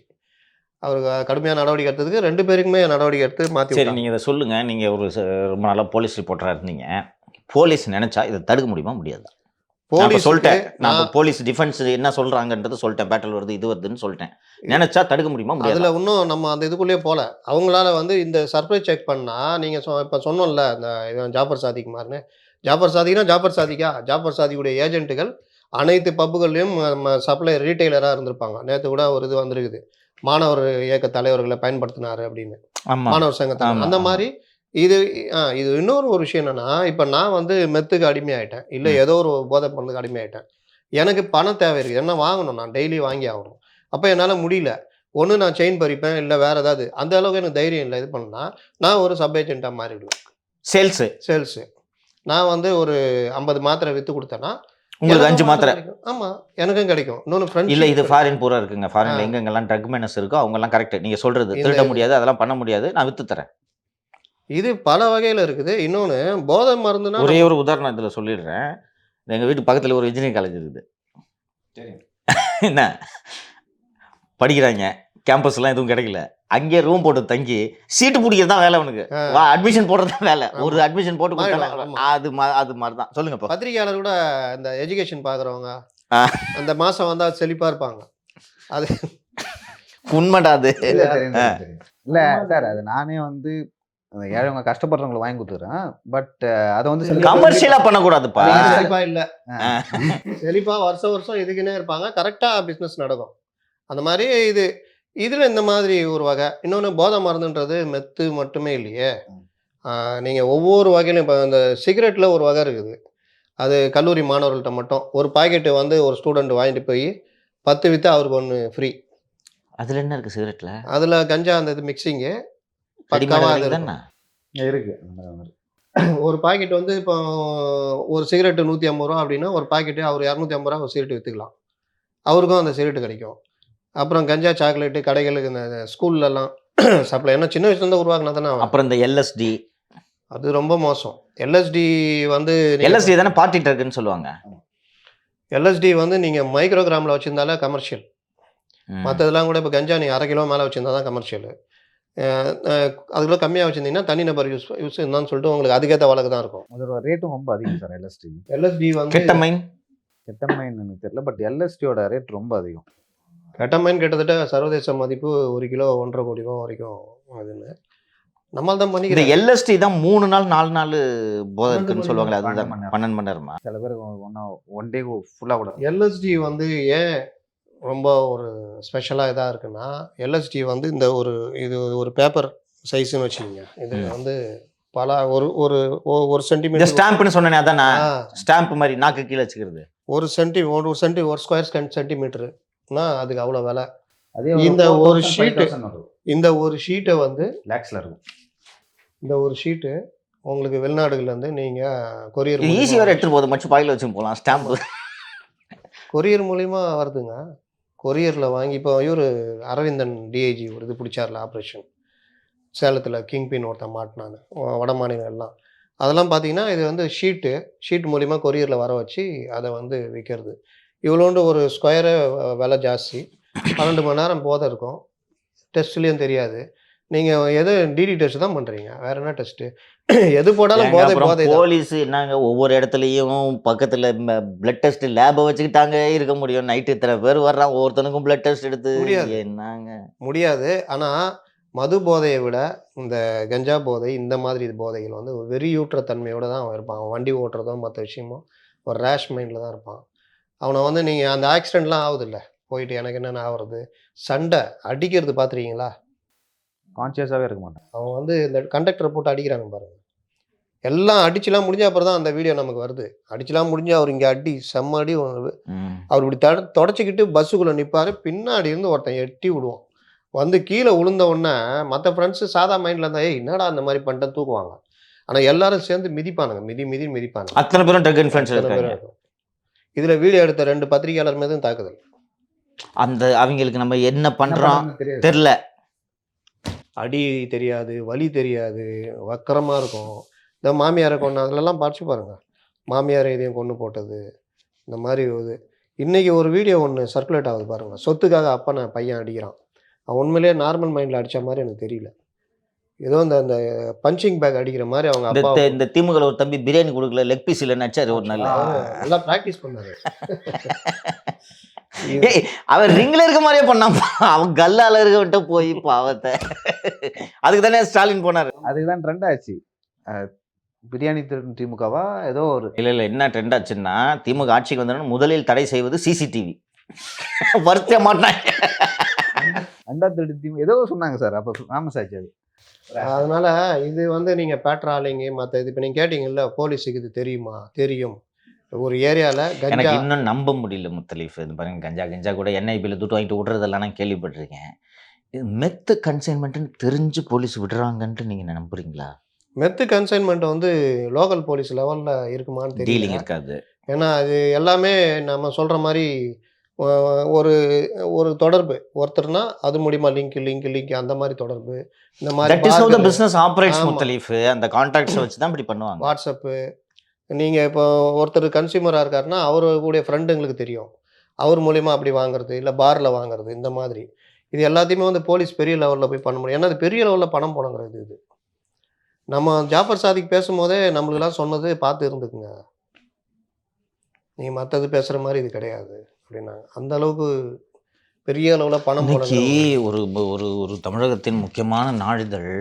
அவர் கடுமையான நடவடிக்கை எடுத்ததுக்கு 2 பேருக்குமே நடவடிக்கை எடுத்து மாற்றி சரி, நீங்கள் இதை சொல்லுங்கள். நீங்கள் ஒரு ரொம்ப நாளாக போலீஸ் ரிப்போர்ட்டராக இருந்தீங்க. போலீஸ் நினச்சா இதை தடுக்க முடியுமா, முடியாது? போலீஸ் சொல்லிட்டேன், நான் போலீஸ் டிஃபென்ஸ் என்ன சொல்கிறாங்கன்றது சொல்லிட்டேன். பேட்டல் வருது, இது வருதுன்னு சொல்லிட்டேன். நினச்சா தடுக்க முடியுமா, முடியாது? அதில் இன்னும் நம்ம அந்த இதுக்குள்ளேயே போகல. அவங்களால வந்து இந்த சர்ப்ரைஸ் செக் பண்ணால் நீங்கள் இப்போ சொன்னோம்ல, இந்த இவன் ஜாஃபர் சாதிக்குமார்னு. ஜாஃபர் சாதிக்னா ஜாஃபர் சாதிக்கா? ஜாஃபர் சாதிக்குடைய ஏஜென்ட்டுகள் அனைத்து பப்புகள்லையும் சப்ளை ரீட்டைலராக இருந்திருப்பாங்க. நேற்று கூட ஒரு இது வந்திருக்குது, மாணவர் இயக்க தலைவர்களை பயன்படுத்தினாரு அப்படின்னு, மாணவர் சங்கத்தில். அந்த மாதிரி இது இது இன்னொரு ஒரு விஷயம் என்னன்னா, இப்போ நான் வந்து மெத்துக்கு அடிமையாயிட்டேன், இல்லை ஏதோ ஒரு போதை பொருளுக்கு அடிமையாயிட்டேன். எனக்கு பணம் தேவை இருக்குது, என்ன வாங்கணும், நான் டெய்லி வாங்கி ஆகணும். அப்போ என்னால் முடியல. ஒன்று நான் செயின் பறிப்பேன், இல்லை வேறு ஏதாவது. அந்த அளவுக்கு எனக்கு தைரியம் இல்லை. இது பண்ணா நான் ஒரு சப் ஏஜென்ட்டாக மாறிடுவேன். சேல்ஸு நான் வந்து ஒரு 50 மாத்திரை விற்று கொடுத்தேன்னா உங்களுக்கு 5 மாத்திரை. ஆமாம், எனக்கும் கிடைக்கும். இன்னொன்று ஃப்ரெண்ட்ஸ் இல்லை, இது ஃபாரின் பூரா இருக்குங்க. ஃபாரின்ல எங்கெங்கெல்லாம் ட்ரக் மேனஸ் இருக்கோ அவங்கெல்லாம் கரெக்ட். நீங்கள் சொல்கிறது திருட முடியாது, அதெல்லாம் பண்ண முடியாது, நான் விற்று தரேன். இது பல வகையில் இருக்குது. இன்னொன்று போதை மருந்துனா ஒரே ஒரு உதாரணம் இதில் சொல்லிடுறேன். எங்கள் வீட்டு பக்கத்தில் ஒரு இன்ஜினியரிங் காலேஜ் இருக்குது. என்ன படிக்கிறாங்க, கேம்பஸ்லாம் எதுவும் கிடைக்கல, அங்கேயே ரூம் போட்டு தங்கி சீட்டு பிடிக்கிறது தான் வேலை. அவனுக்கு அட்மிஷன் போடுறது தான் வேலை. ஒரு அட்மிஷன் போட்டு கொடுத்தா அது மாதிரி தான். சொல்லுங்க. இப்போ பத்திரிகையாளர் கூட இந்த எஜுகேஷன் பார்க்குறவங்க அந்த மாதம் வந்தால் செழிப்பாக இருப்பாங்க. அது உண்மைடா. அது இல்லை சார், அது நானே வந்து ஏழைவங்க கஷ்டப்படுறவங்களுக்கு வாங்கி கொடுத்துறேன். பட் அதை வந்து கமர்ஷியலாக பண்ணக்கூடாதுப்பா. செழிப்பாக இல்லை, செழிப்பாக வருஷம் இதுக்குன்னே இருப்பாங்க. கரெக்டாக பிஸ்னஸ் நடக்கும். அந்த மாதிரி இதில் இந்த மாதிரி ஒரு வகை. இன்னொன்று போதை மருந்துன்றது மெத்து மட்டுமே இல்லையே, நீங்கள் ஒவ்வொரு வகையிலும் இப்போ இந்த சிகரெட்டில் ஒரு வகை இருக்குது. அது கல்லூரி மாணவர்கள்ட்ட மட்டும் ஒரு பாக்கெட்டு வந்து ஒரு ஸ்டூடெண்ட் வாங்கிட்டு போய் 10 விற்று அவருக்கு 1 ஃப்ரீ. அதில் என்ன இருக்குது சிகரெட்டில்? அதில் கஞ்சா அந்த இது மிக்சிங்கு பக்காவாக இருக்கு. ஒரு பாக்கெட் வந்து இப்போ ஒரு சிகரெட்டு 150 ரூபா அப்படின்னா ஒரு பாக்கெட்டு அவர் 250 ரூபா ஒரு சிகரெட்டு விற்றுக்கலாம், அவருக்கும் அந்த சிகரெட்டு கிடைக்கும். அப்புறம் கஞ்சா சாக்லேட்டு கடைகளுக்கு இந்த ஸ்கூல்லலாம் சப்ளை, ஏன்னா சின்ன வயசுலேருந்து உருவாக்குனா தானே. அப்புறம் இந்த LSD, அது ரொம்ப மோசம். LSD வந்து LSD தானே பார்ட்டி ட்ரக்குன்னு சொல்லுவாங்க. LSD வந்து நீங்கள் மைக்ரோகிராமில் வச்சுருந்தாலே கமர்ஷியல். மற்றதெல்லாம் கூட இப்போ கஞ்சா நீங்கள் 1/2 கிலோ மேலே வச்சுருந்தா தான் கமர்ஷியலு. அதுக்குள்ள கம்மியாக வச்சுருந்தீங்கன்னா தனிநபர் யூஸ் இருந்தான்னு சொல்லிட்டு உங்களுக்கு அதுக்கேற்ற வழக்கு தான் இருக்கும். அதோட ரேட்டும் ரொம்ப அதிகம் சார். LSD வந்து கெட்டமைன் எனக்கு தெரியல, பட் LSDயோட ரேட் ரொம்ப அதிகம். கெட்டமைன் கிட்டத்தட்ட சர்வதேச மதிப்பு 1 கிலோ 1.5 கோடி ரூபா வரைக்கும். அதுன்னு நம்மால் தான் பண்ணிக்கிறோம். இந்த LSD தான் 3 நாள் 4 நாள் போதை இருக்குன்னு சொல்லுவாங்களே, அதுதான் 12 மணி நேரமா? சில பேர் ஒன் டே ஃபுல்லாக கூட. LSD வந்து ஏன் ரொம்ப ஒரு ஸ்பெஷலாக இதாக இருக்குன்னா, LSD வந்து இந்த ஒரு பேப்பர் சைஸ்ன்னு வச்சுக்கோங்க. இது வந்து பல ஒரு சென்டிமீட்டர் ஸ்டாம்ப்னு சொன்னேன், அதான் ஸ்டாம்ப் மாதிரி நாக்கு கீழே வச்சுக்கிறது. ஒரு ஸ்கொயர் சென்டிமீட்டருனா அதுக்கு அவ்வளோ விலை. அதே இந்த ஒரு ஷீட்டை வந்து லேக்ஸில் இருக்கும். இந்த ஒரு ஷீட்டு உங்களுக்கு வெளிநாடுகள்லேருந்து நீங்கள் கொரியர் ஈஸியாக எடுத்துகிட்டு போகுது, மச்சு பாயில் வச்சு போகலாம். ஸ்டாம்பு கொரியர் மூலிமா வருதுங்க. கொரியரில் வாங்கி இப்போ இவர் அரவிந்தன் டிஐஜி ஒரு இது பிடிச்சார்ல ஆப்ரேஷன், சேலத்தில் கிங்பின் ஒருத்தன் மாட்டினான்னு வட மாநிலங்கள்லாம். அதெல்லாம் பார்த்தீங்கன்னா இது வந்து ஷீட் மூலிமா கொரியரில் வர வச்சு அதை வந்து விற்கிறது. இவ்வளோண்டு ஒரு ஸ்கொயரு விலை ஜாஸ்தி, 12 மணி நேரம் போதை இருக்கும், டெஸ்ட்லேயும் தெரியாது. நீங்கள் எது டிடி டெஸ்ட் தான் பண்ணுறீங்க, வேற என்ன டெஸ்ட்டு? எது போட்டாலும் போதை. போலீஸ் என்னங்க ஒவ்வொரு இடத்துலையும் பக்கத்தில் பிளட் டெஸ்ட் லேபை வச்சுக்கிட்டாங்க இருக்க முடியும். நைட்டு இத்தனை பேர் வர்றான், ஒவ்வொருத்தனுக்கும் பிளட் டெஸ்ட் எடுத்து என்னங்க முடியாது. ஆனால் மது போதையை விட இந்த கஞ்சா போதை, இந்த மாதிரி போதைகள் வந்து ஒரு வெறியூற்ற தன்மையோடு தான் அவன் இருப்பான். அவன் வண்டி ஓட்டுறதோ மற்ற விஷயமும் ஒரு ரேஷ் மைண்டில் தான் இருப்பான். அவனை வந்து நீங்கள் அந்த ஆக்சிடெண்ட்லாம் ஆகுதில்ல, போயிட்டு எனக்கு என்னென்ன ஆகுறது, சண்டை அடிக்கிறது பார்த்துருக்கீங்களா? கான்சியஸாகவே இருக்க மாட்டான். அவன் வந்து இந்த கண்டக்டரை போட்டு அடிக்கிறாங்க பாருங்கள். எல்லாம் அடிச்சுலாம் முடிஞ்ச அப்புறம் தான் அந்த வீடியோ நமக்கு வருது. அடிச்சுலாம் முடிஞ்சு அவர் இங்கே அடி செம்ம அடி, அவர் இப்படி தொடச்சிக்கிட்டு பஸ்ஸுக்குள்ளே நிற்பார், பின்னாடி இருந்து ஒருத்தன் எட்டி விடுவான். வந்து கீழே விழுந்த உடனே மற்ற ஃப்ரெண்ட்ஸு சாதா மைண்டில் இருந்தால் என்னடா அந்த மாதிரி பண்ணிட்டு தூக்குவாங்க. ஆனால் எல்லாரும் சேர்ந்து மிதிப்பானுங்க, மிதிப்பானுங்க. அத்தனை பேரும் ட்ரக் இன்ஃப்ளூயன்ஸ் இருக்காங்க. இதில் வீடியோ எடுத்த 2 பத்திரிகையாளர் மீதும் தாக்குதல். அந்த அவங்களுக்கு நம்ம என்ன பண்ணுறோம் தெரில, அடி தெரியாது, வலி தெரியாது, வக்கரமாக இருக்கும். இந்த மாமியாரை கொண்டு அதிலெல்லாம் படிச்சு பாருங்கள், மாமியாரை இதையும் கொண்டு போட்டது இந்த மாதிரி. இன்றைக்கி ஒரு வீடியோ ஒன்று சர்க்குலேட் ஆகுது பாருங்கள். சொத்துக்காக அப்பனை பையன் அடிக்கிறான். அவன் உண்மையிலேயே நார்மல் மைண்டில் அடித்த மாதிரி எனக்கு தெரியல. ஏதோ அந்த அந்த பஞ்சிங் பேக் அடிக்கிற மாதிரி அவங்க அப்பா இந்த திமுக ஒரு தம்பி பிரியாணி கொடுக்கல, லெக் பீஸ் இல்லைன்னு அடிச்சாரு ஒரு நாள். நல்லா ப்ராக்டிஸ் பண்ணாரு. ஏய், அவன் ரிங்ல இருக்க மாதிரியே பண்ணாப்பா. அவன் கல்லால இருக்கவன்ட்ட போய் பாவத்தை. அதுக்கு தானே ஸ்டாலின் போனாரு. அதுதான் ட்ரெண்ட் ஆச்சு. பிரியாணி திருடும் திமுகவா ஏதோ ஒரு இல்ல என்ன ட்ரெண்ட் ஆச்சுன்னா, திமுக ஆட்சிக்கு வந்தோன்னு முதலில் தடை செய்வது சிசிடிவி. வருத்த மாட்டாங்க. அண்டா திருடு திமுக ஏதோ சொன்னாங்க சார். அப்போ ஃபேமஸ் ஆச்சு அது. அதனால இது வந்து நீங்கள் பேட்ராலிங்கு மற்ற இது இப்போ நீங்கள் கேட்டிங்கல்ல, போலீஸுக்கு இது தெரியுமா? தெரியும். ஒரு ஏரியாவில் கஞ்சா எனக்கு இன்னும் நம்ப முடியல முத்தலீஃப். இது பாருங்க, கஞ்சா கூட என்ஐபியில் துட்டு வாங்கிட்டு விட்றதெல்லாம் நான் கேள்விப்பட்டிருக்கேன். இது மெத்து கன்சைன்மெண்ட்டுன்னு தெரிஞ்சு போலீஸ் விடுறாங்கன்ட்டு நீங்கள் நம்புறீங்களா? மெத்து கன்சைன்மெண்ட் வந்து லோக்கல் போலீஸ் லெவலில் இருக்குமான்னு டீலிங் தெரியல. இருக்காது. ஏன்னா அது எல்லாமே நம்ம சொல்கிற மாதிரி ஒரு ஒரு தொடர்பு ஒருத்தர்னா அது மூலிமா லிங்க் அந்த மாதிரி தொடர்பு இந்த மாதிரி தட் இஸ் ஹவ் த பார்கள், பிசினஸ் ஆபரேட்ஸ் ஆமா. முத்தலீஃப். அந்த கான்ட்ராக்ட்ஸை வச்சு தான் இப்படி பண்ணுவாங்க. வாட்ஸ்அப்பு. நீங்கள் இப்போ ஒருத்தர் கன்சியூமராக இருக்காருன்னா அவருடைய ஃப்ரெண்டுங்களுக்கு தெரியும். அவர் மூலிமா அப்படி வாங்குறது, இல்லை பாரில் வாங்குறது, இந்த மாதிரி இது எல்லாத்தையுமே வந்து போலீஸ் பெரிய லெவலில் போய் பண்ண முடியும். ஏன்னா அது பெரிய லெவலில் பணம் புழங்குறது இது. நம்ம ஜாஃபர் சாதிக் பேசும்போதே நம்மளுக்கெல்லாம் சொன்னது பார்த்து இருந்துக்குங்க, நீங்கள் மற்றது பேசுகிற மாதிரி இது கிடையாது அப்படின்னாங்க. அந்த அளவுக்கு பெரிய அளவில் பணம் இன்னைக்கு புழங்குறது. ஒரு ஒரு ஒரு தமிழகத்தின் முக்கியமான நாளிதழ்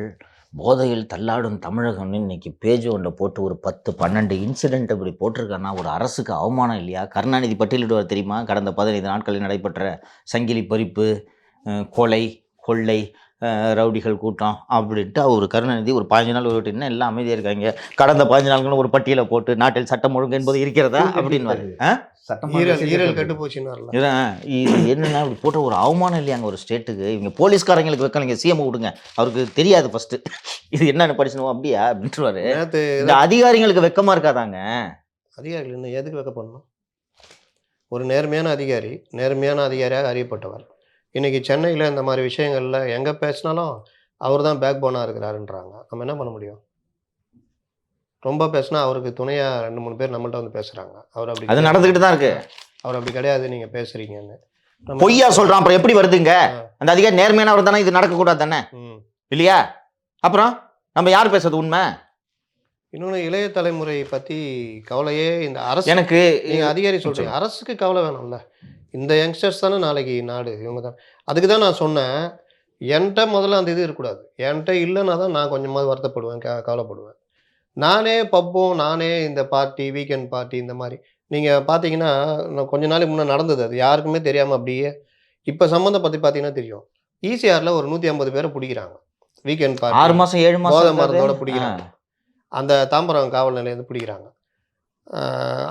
போதையில் தள்ளாடும் தமிழகம்னு இன்னைக்கு பேஜ் ஒன்றை போட்டு ஒரு 10-12 இன்சிடென்ட் அப்படி போட்டிருக்காங்கன்னா ஒரு அரசுக்கு அவமானம் இல்லையா? கருணாநிதி பட்டியலிடுவார் தெரியுமா? கடந்த 15 நாட்களில் நடைபெற்ற சங்கிலி பறிப்பு, கொலை, கொள்ளை, ரவுடிகள் கூட்டம் அப்படின்ட்டு அவர் கருணாநிதி ஒரு 15 நாள் விட்டு என்ன எல்லாம் அமைதியாக இருக்காங்க. கடந்த 15 நாட்களும் ஒரு பட்டியலை போட்டு நாட்டில் சட்டம் ஒழுங்கு என்பது இருக்கிறதா அப்படின்னு ஈரல் கட்டு போச்சுன்னார்ல. இது என்னன்னா இப்படி போட்ட ஒரு அவமானம் இல்லையாங்க ஒரு ஸ்டேட்டுக்கு? இவங்க போலீஸ்காரங்களுக்கு வைக்கலைங்க, சிஎம் விடுங்க, அவருக்கு தெரியாது ஃபர்ஸ்ட் இது என்னன்னு படிச்சணும் அப்படியா அப்படின்ட்டுருவாரு. நேற்று இந்த அதிகாரிகளுக்கு வெக்கமா இருக்காதாங்க? அதிகாரிகள் இன்னும் எதுக்கு வைக்க பண்ணணும்? ஒரு நேர்மையான அதிகாரியாக அறியப்பட்டவர். இன்றைக்கி சென்னையில் இந்த மாதிரி விஷயங்களில் எங்கே பேசினாலும் அவர் தான் பேக் போனாக இருக்கிறாருன்றாங்க. நம்ம என்ன பண்ண முடியும்? ரொம்ப பேசினா அவருக்கு துணையாக 2-3 பேர் நம்மள்ட்ட வந்து பேசுகிறாங்க. அவர் அப்படி அது நடந்துக்கிட்டு தான் இருக்கு. அவர் அப்படி கிடையாது, நீங்கள் பேசுகிறீங்கன்னு பொய்யா சொல்றான். அப்புறம் எப்படி வருதுங்க? அந்த அதிகாரி நேர்மையானவர் தானே, இது நடக்கக்கூடாது தானே இல்லையா? அப்புறம் நம்ம யார் பேசுறது உண்மை? இன்னொன்று இளைய தலைமுறை பற்றி கவலையே இந்த அரசு. எனக்கு நீங்கள் அதிகாரி சொல்கிறீங்க, அரசுக்கு கவலை வேணும்ல. இந்த யங்ஸ்டர்ஸ் தானே நாளைக்கு நாடு, இவங்க தான். அதுக்கு தான் நான் சொன்னேன், என்கிட்ட முதல்ல அந்த இது இருக்கக்கூடாது. என்கிட்ட இல்லைன்னா தான் நான் கொஞ்சமாவது வருத்தப்படுவேன், கவலைப்படுவேன். நானே பப்பும், நானே இந்த பார்ட்டி, வீக்கெண்ட் பார்ட்டி, இந்த மாதிரி நீங்கள் பார்த்தீங்கன்னா நான் கொஞ்ச நாளைக்கு முன்னே நடந்தது, அது யாருக்குமே தெரியாமல் அப்படியே இப்போ சம்மந்தம் பற்றி பார்த்தீங்கன்னா தெரியும். ஈசிஆரில் ஒரு 150 பேரை பிடிக்கிறாங்க. வீக்கெண்ட் 6 பார்ட்டி மாசம் 7 மாசம் போதை மருந்தோட பிடிக்கிறாங்க. அந்த தாம்பரம் காவல் நிலையத்தை பிடிக்கிறாங்க.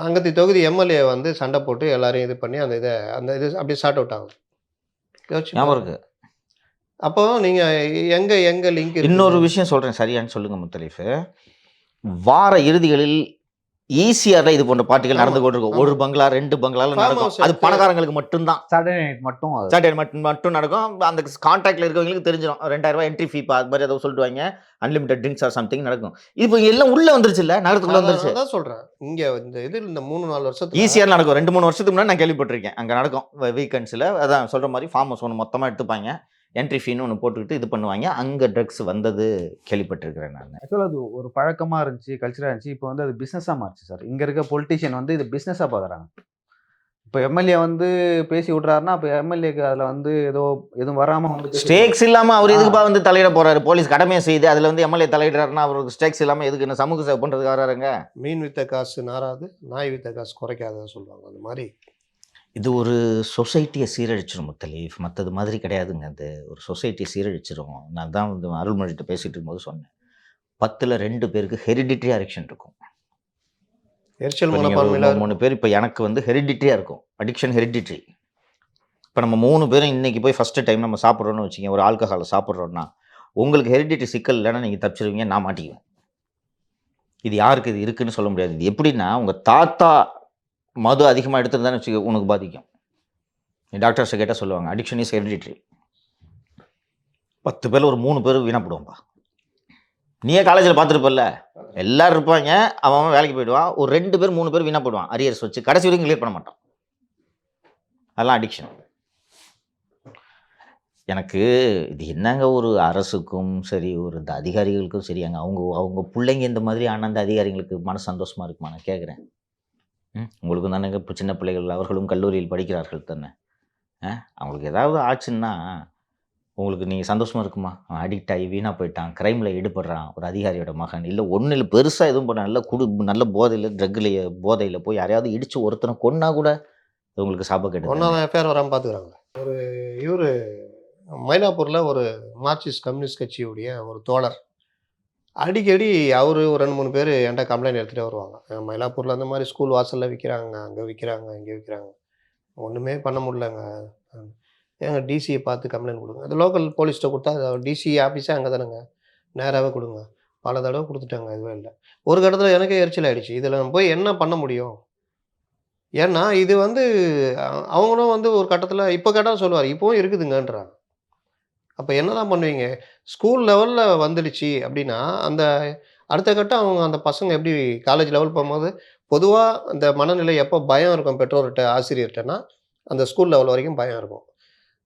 அங்கத்தி தொகுதி எம்எல்ஏ வந்து சண்டை போட்டு எல்லாரையும் இது பண்ணி அந்த இது அப்படியே ஷார்ட் அவுட் ஆகுது. ஞாபகம் இருக்கு. அப்போ நீங்கள் எங்கே லிங்க்? இன்னொரு விஷயம் சொல்றேன், சரியான்னு சொல்லுங்க முத்தலீஃப். வார இறுதிகளில் ஈஸியாக இது போன்ற பார்ட்டிகள் நடந்து கொண்டிருக்கும். ஒரு பங்களா 2 பங்களால நடக்கும். அது பணக்காரங்களுக்கு மட்டும்தான். சாட்டர்டே நைட் மட்டும் சாட்டர்டே மட்டும் நடக்கும். அந்த கான்டாக்ட்ல இருக்கவங்களுக்கு தெரிஞ்சிடும். 2000 ரூபாய் என்ட்ரி ஃபீ அது மாதிரி ஏதோ சொல்லிடுவாங்க. அன்லிமிட்டட் ட்ரிங்க்ஸ் ஆர் சம்திங் நடக்கும். இப்போ எல்லாம் உள்ள வந்துருச்சு இல்ல, நகரத்துக்குள்ள வந்துருச்சு. அதான் சொல்றேன், இங்க இந்த 3-4 வருஷத்துக்கு ஈஸியாக நடக்கும். 2-3 வருஷத்துக்கு முன்னாடி நான் கேள்விப்பட்டிருக்கேன், அங்கே நடக்கும் வீக்கெண்ட்ஸில். அதான் சொல்கிற மாதிரி ஃபார்ம் ஹவுஸ் ஒன்று மொத்தமாக எடுத்துப்பாங்க, என்ட்ரி ஃபீன்னு ஒன்று போட்டுக்கிட்டு இது பண்ணுவாங்க. அங்கே ட்ரக்ஸ் வந்தது கேள்விப்பட்டிருக்கிறேன் நான். ஆக்சுவலாக அது ஒரு பழக்கமாக இருந்துச்சு, கல்ச்சராக இருந்துச்சு. இப்போ வந்து அது பிஸ்னஸாக மாறிச்சு சார். இங்கே இருக்க பொலிட்டிஷியன் வந்து இது பிஸ்னஸாக பார்க்குறாங்க. இப்போ எம்எல்ஏ வந்து பேசி விட்றாருன்னா அப்போ எம்எல்ஏக்கு அதில் வந்து எதுவும் வராமல் வந்து ஸ்டேக்ஸ் இல்லாமல் அவர் எதுக்குப்பா வந்து தலையிட போகிறாரு? போலீஸ் கடமையை செய்யுது, அதில் வந்து எம்எல்ஏ தலையிடுறாருன்னா அவருக்கு ஸ்டேக்ஸ் இல்லாமல் எதுக்கு? என்ன சமூக சேவை பண்ணுறதுக்கு வராருங்க? மீன் வித்த காசு நாராது, நாய் வித்த காசு குறைக்காதுன்னு சொல்லுவாங்க. அந்த மாதிரி இது ஒரு சொசைட்டியை சீரழிச்சிடும் முத்தலீஃப். மற்றது மாதிரி கிடையாதுங்க. அது ஒரு சொசைட்டியை சீரழிச்சிடும். நான் தான் வந்து அருள்மொழிகிட்ட பேசிகிட்டு இருக்கும்போது சொன்னேன், 10ல் 2 பேருக்கு ஹெரிடிட்ரி அடிக்ஷன் இருக்கும். எரிச்சல் மனப்பான்மையில 3 பேர் இப்போ எனக்கு வந்து ஹெரிடிட்ரியாக இருக்கும், அடிக்ஷன் ஹெரிடிட்ரி. இப்போ நம்ம 3 பேரும் இன்றைக்கி போய் ஃபஸ்ட்டு டைம் நம்ம சாப்பிட்றோன்னு வச்சுக்கோங்க, ஒரு ஆல்கஹாலை சாப்பிட்றோன்னா உங்களுக்கு ஹெரிடிட்ரி சிக்கல் இல்லைன்னா நீங்கள் தப்பிச்சிருவீங்க, நான் மாட்டிக்குவேன். இது யாருக்கு இது இருக்குன்னு சொல்ல முடியாது. இது எப்படின்னா, உங்கள் தாத்தா மது அதிகமாக எடுத்துருந்தான்னு வச்சுக்க, உனக்கு பாதிக்கும். டாக்டர்ஸை கேட்டால் சொல்லுவாங்க, அடிக்ஷன் இஸ் ஹெரிடிட்ரி. 10 பேர் ஒரு 3 பேர் வீணப்படுவோம்ப்பா. நீயே காலேஜில் பார்த்துருப்பல்ல, எல்லோரும் இருப்பாங்க, அவன் வேலைக்கு போயிடுவான். ஒரு 2 பேர் 3 பேர் வீணாக போயிடுவான், அரியர்ஸ் வச்சு கடைசி வரைக்கும் கிளியர் பண்ண மாட்டான். அதெல்லாம் அடிக்ஷன். எனக்கு இது என்னங்க ஒரு அரசுக்கும் சரி, ஒரு இந்த அதிகாரிகளுக்கும் சரி, அங்க அவங்க அவங்க பிள்ளைங்க இந்த மாதிரி ஆன அந்த அதிகாரிகளுக்கு மன சந்தோஷமா இருக்குமா? நான் கேட்குறேன். உங்களுக்கும் தானேங்க இப்போ சின்ன பிள்ளைகள் அவர்களும் கல்லூரியில் படிக்கிறார்கள் தானே. அவங்களுக்கு ஏதாவது ஆச்சுன்னா உங்களுக்கு நீங்கள் சந்தோஷமா இருக்குமா? அவன் அடிக்ட் ஆகி வீணாக போயிட்டான், க்ரைமில் ஈடுபடுறான் ஒரு அதிகாரியோட மகன், இல்லை ஒன்றும் இல்லை பெருசாக எதுவும் பண்ண நல்ல போதையில் ட்ரக்கில் போதையில் போய் யாரையாவது இடித்து ஒருத்தனை கொன்னா கூட அது உங்களுக்கு சாபக்கேடு. ஒன்றாவது எஃப்ஐஆர் வராமல் பார்த்துக்கிறாங்க. ஒரு இவர் மயிலாப்பூரில் ஒரு மார்க்சிஸ்ட் கம்யூனிஸ்ட் கட்சியுடைய ஒரு தோழர் அடிக்கடி அவர் ஒரு 2-3 பேர் என்கிட்ட கம்ப்ளைண்ட் எடுத்துகிட்டே வருவாங்க. மயிலாப்பூரில் அந்த மாதிரி ஸ்கூல் வாசலில் விற்கிறாங்க, அங்கே விற்கிறாங்க, இங்கே விற்கிறாங்க, ஒன்றுமே பண்ண முடியலங்க, ஏங்க டிசியை பார்த்து கம்ப்ளைண்ட் கொடுங்க. அது லோக்கல் போலீஸ்கிட்ட கொடுத்தா டிசி ஆஃபீஸே அங்கே தானேங்க, நேராகவே கொடுங்க. பல தடவை கொடுத்துட்டாங்க, இதுவே இல்லை. ஒரு கட்டத்தில் எனக்கே எரிச்சல் ஆகிடுச்சு, இதில் நம்ம போய் என்ன பண்ண முடியும்? ஏன்னா இது வந்து அவங்களும் வந்து ஒரு கட்டத்தில் இப்போ கேட்டால் சொல்லுவார், இப்போவும் இருக்குதுங்கன்றாங்க. அப்போ என்ன தான் பண்ணுவீங்க? ஸ்கூல் லெவலில் வந்துடுச்சு அப்படின்னா அந்த அடுத்த கட்டம் அவங்க அந்த பசங்க எப்படி காலேஜ் லெவல் போகும்போது பொதுவாக அந்த மனநிலை எப்போ பயம் இருக்கும் பெற்றோர்கிட்ட ஆசிரியர்கிட்டனா அந்த ஸ்கூல் லெவல் வரைக்கும் பயம் இருக்கும்.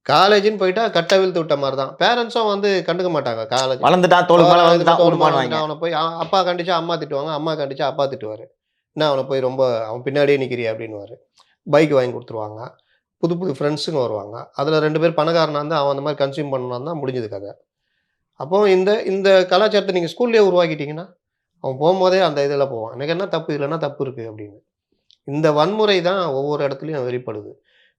காலேஜ்னு போயிட்டா கட்ட வீழ்த்து விட்ட மாதிரி தான். பேரண்ட்ஸும் வந்து கண்டுக்க மாட்டாங்க. காலேஜ் வளர்ந்துட்டான் தோல் மேலே வந்துட்டான் ஓடுவாங்க. அவனை போய் அப்பா கண்டிச்சா அம்மா திட்டுவாங்க, அம்மா கண்டிச்சா அப்பா திட்டுவார். என்ன அவனை போய் ரொம்ப அவன் பின்னாடியே நிற்கிறியா அப்படின்னுவார். பைக் வாங்கி கொடுத்துருவாங்க, புது புது ஃப்ரெண்ட்ஸுங்க வருவாங்க. அதில் 2 பேர் பணக்காரனாக இருந்தால் அவன் அந்த மாதிரி கன்சியூம் பண்ணணும்னா தான் முடிஞ்சது கதை. அப்போது இந்த கலாச்சாரத்தை நீங்கள் ஸ்கூல்லேயே உருவாக்கிட்டீங்கன்னா அவன் போகும்போதே அந்த இதில் போவான், எனக்கு என்ன தப்பு இல்லைன்னா தப்பு இருக்குது அப்படின்னு. இந்த வன்முறை தான் ஒவ்வொரு இடத்துலையும் வெளிப்படுது.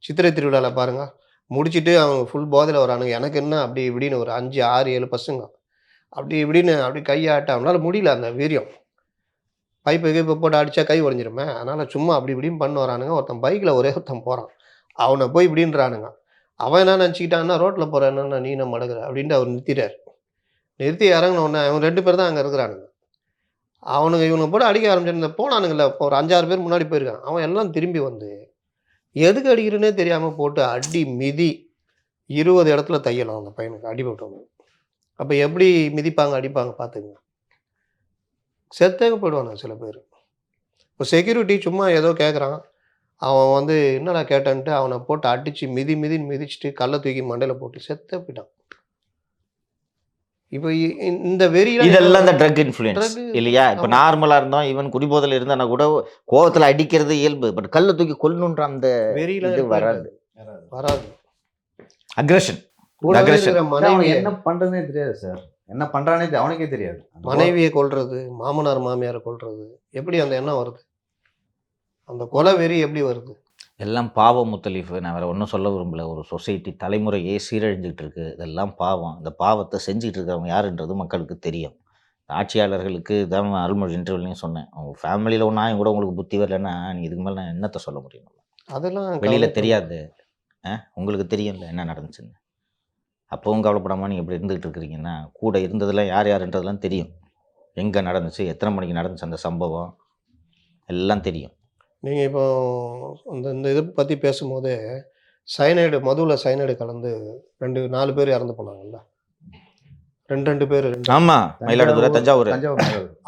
சித்திரை திருவிழாவில் பாருங்கள், முடிச்சுட்டு அவங்க ஃபுல் போதையில் வரானுங்க, எனக்கு என்ன அப்படி இப்படின்னு ஒரு 5, 6, 7 பசங்க அப்படி இப்படின்னு அப்படி கையாட்ட அவனால் முடியல அந்த வீரியம். பைப்பு போட்டு அடித்தா கை உடஞ்சிருமே, அதனால் சும்மா அப்படி இப்படின்னு பண்ண வரானுங்க. ஒருத்தன் பைக்கில் ஒருத்தன் போகிறான், அவனை போய் இப்படின்றானுங்க. அவன் என்ன நினச்சிக்கிட்டான்னா ரோட்டில் போகிற என்னன்னா நீ நம்ம மடங்குற அப்படின்ட்டு அவர் நிறுத்திட்டார். நிறுத்தி இறங்கின உடனே அவன் 2 பேர் தான் அங்கே இருக்கிறானுங்க. அவனுங்க இவனுக்கு போட்டு அடிக்க ஆரம்பிச்சிருந்த போனானுங்கள்ல, இப்போ ஒரு 5-6 பேர் முன்னாடி போயிருக்கான். அவன் எல்லாம் திரும்பி வந்து எதுக்கு அடிக்கிறேன்னே தெரியாமல் போட்டு அடி மிதி 20 இடத்துல தையலாம் அந்த பையனுக்கு அடிபட்டவங்க. அப்போ எப்படி மிதிப்பாங்க அடிப்பாங்க பார்த்துங்க. செத்தேங்க போயிடுவானுங்க சில பேர். இப்போ செக்யூரிட்டி சும்மா ஏதோ கேட்குறான், அவன் வந்து என்னடா கேட்டான்ட்டு அவனை போட்டு அடித்து மிதின்னு மிதிச்சுட்டு கல்லை தூக்கி மண்டையில் போட்டு செத்தே போயிட்டான். இப்போ இந்த வெறியில இதெல்லாம் இந்த ட்ரக் இன்ஃப்ளூயன்ஸ் இல்லையா? இப்போ நார்மலாக இருந்தோம், ஈவன் குடிபோதையில் இருந்தானா கூட கோவத்தில் அடிக்கிறது இயல்பு. பட் கல்லை தூக்கி கொல்லணுன்ற அந்த வெறியில இது வராது. அக்ரெஷன் அவனுக்கு என்ன பண்றதுனே தெரியாது சார், என்ன பண்றானே அவனுக்கே தெரியாது. மனைவியை கொல்றது, மாமனார் மாமியாரை கொல்றது, எப்படி அந்த எண்ணம் வருது? அந்த கொலை வெறி எப்படி வருது? எல்லாம் பாவம் முத்தலீஃப். நான் வேறு ஒன்றும் சொல்ல விரும்பல. ஒரு சொசைட்டி தலைமுறையே சீரழிஞ்சிக்கிட்டு இருக்குது. இதெல்லாம் பாவம். இந்த பாவத்தை செஞ்சுக்கிட்டு இருக்கிறவங்க யாருன்றது மக்களுக்கு தெரியும். ஆட்சியாளர்களுக்கு தான் அருள்மொழி இன்டர்வியூலையும் சொன்னேன், அவங்க ஃபேமிலியில் ஒன்றா கூட உங்களுக்கு புத்தி வரலன்னா நீங்கள் இதுக்கு மேலே நான் என்னத்தை சொல்ல முடியும்? அதெல்லாம் வெளியில் தெரியாது, உங்களுக்கு தெரியும்ல என்ன நடந்துச்சுன்னு. அப்போவும் கவலைப்படாமல் நீங்கள் இப்படி இருந்துகிட்டு இருக்கிறீங்கன்னா கூட இருந்ததெல்லாம் யார் யாருன்றதெல்லாம் தெரியும். எங்கே நடந்துச்சு, எத்தனை மணிக்கு நடந்துச்சு அந்த சம்பவம் எல்லாம் தெரியும். நீங்கள் இப்போ இந்த இதை பற்றி பேசும்போதே சைனைடு, மதுவில் சைனைடு கலந்து 4 பேர் இறந்து போனாங்கல்ல, 2 பேர். ஆமாம், மயிலாடுதுறை, தஞ்சாவூர்.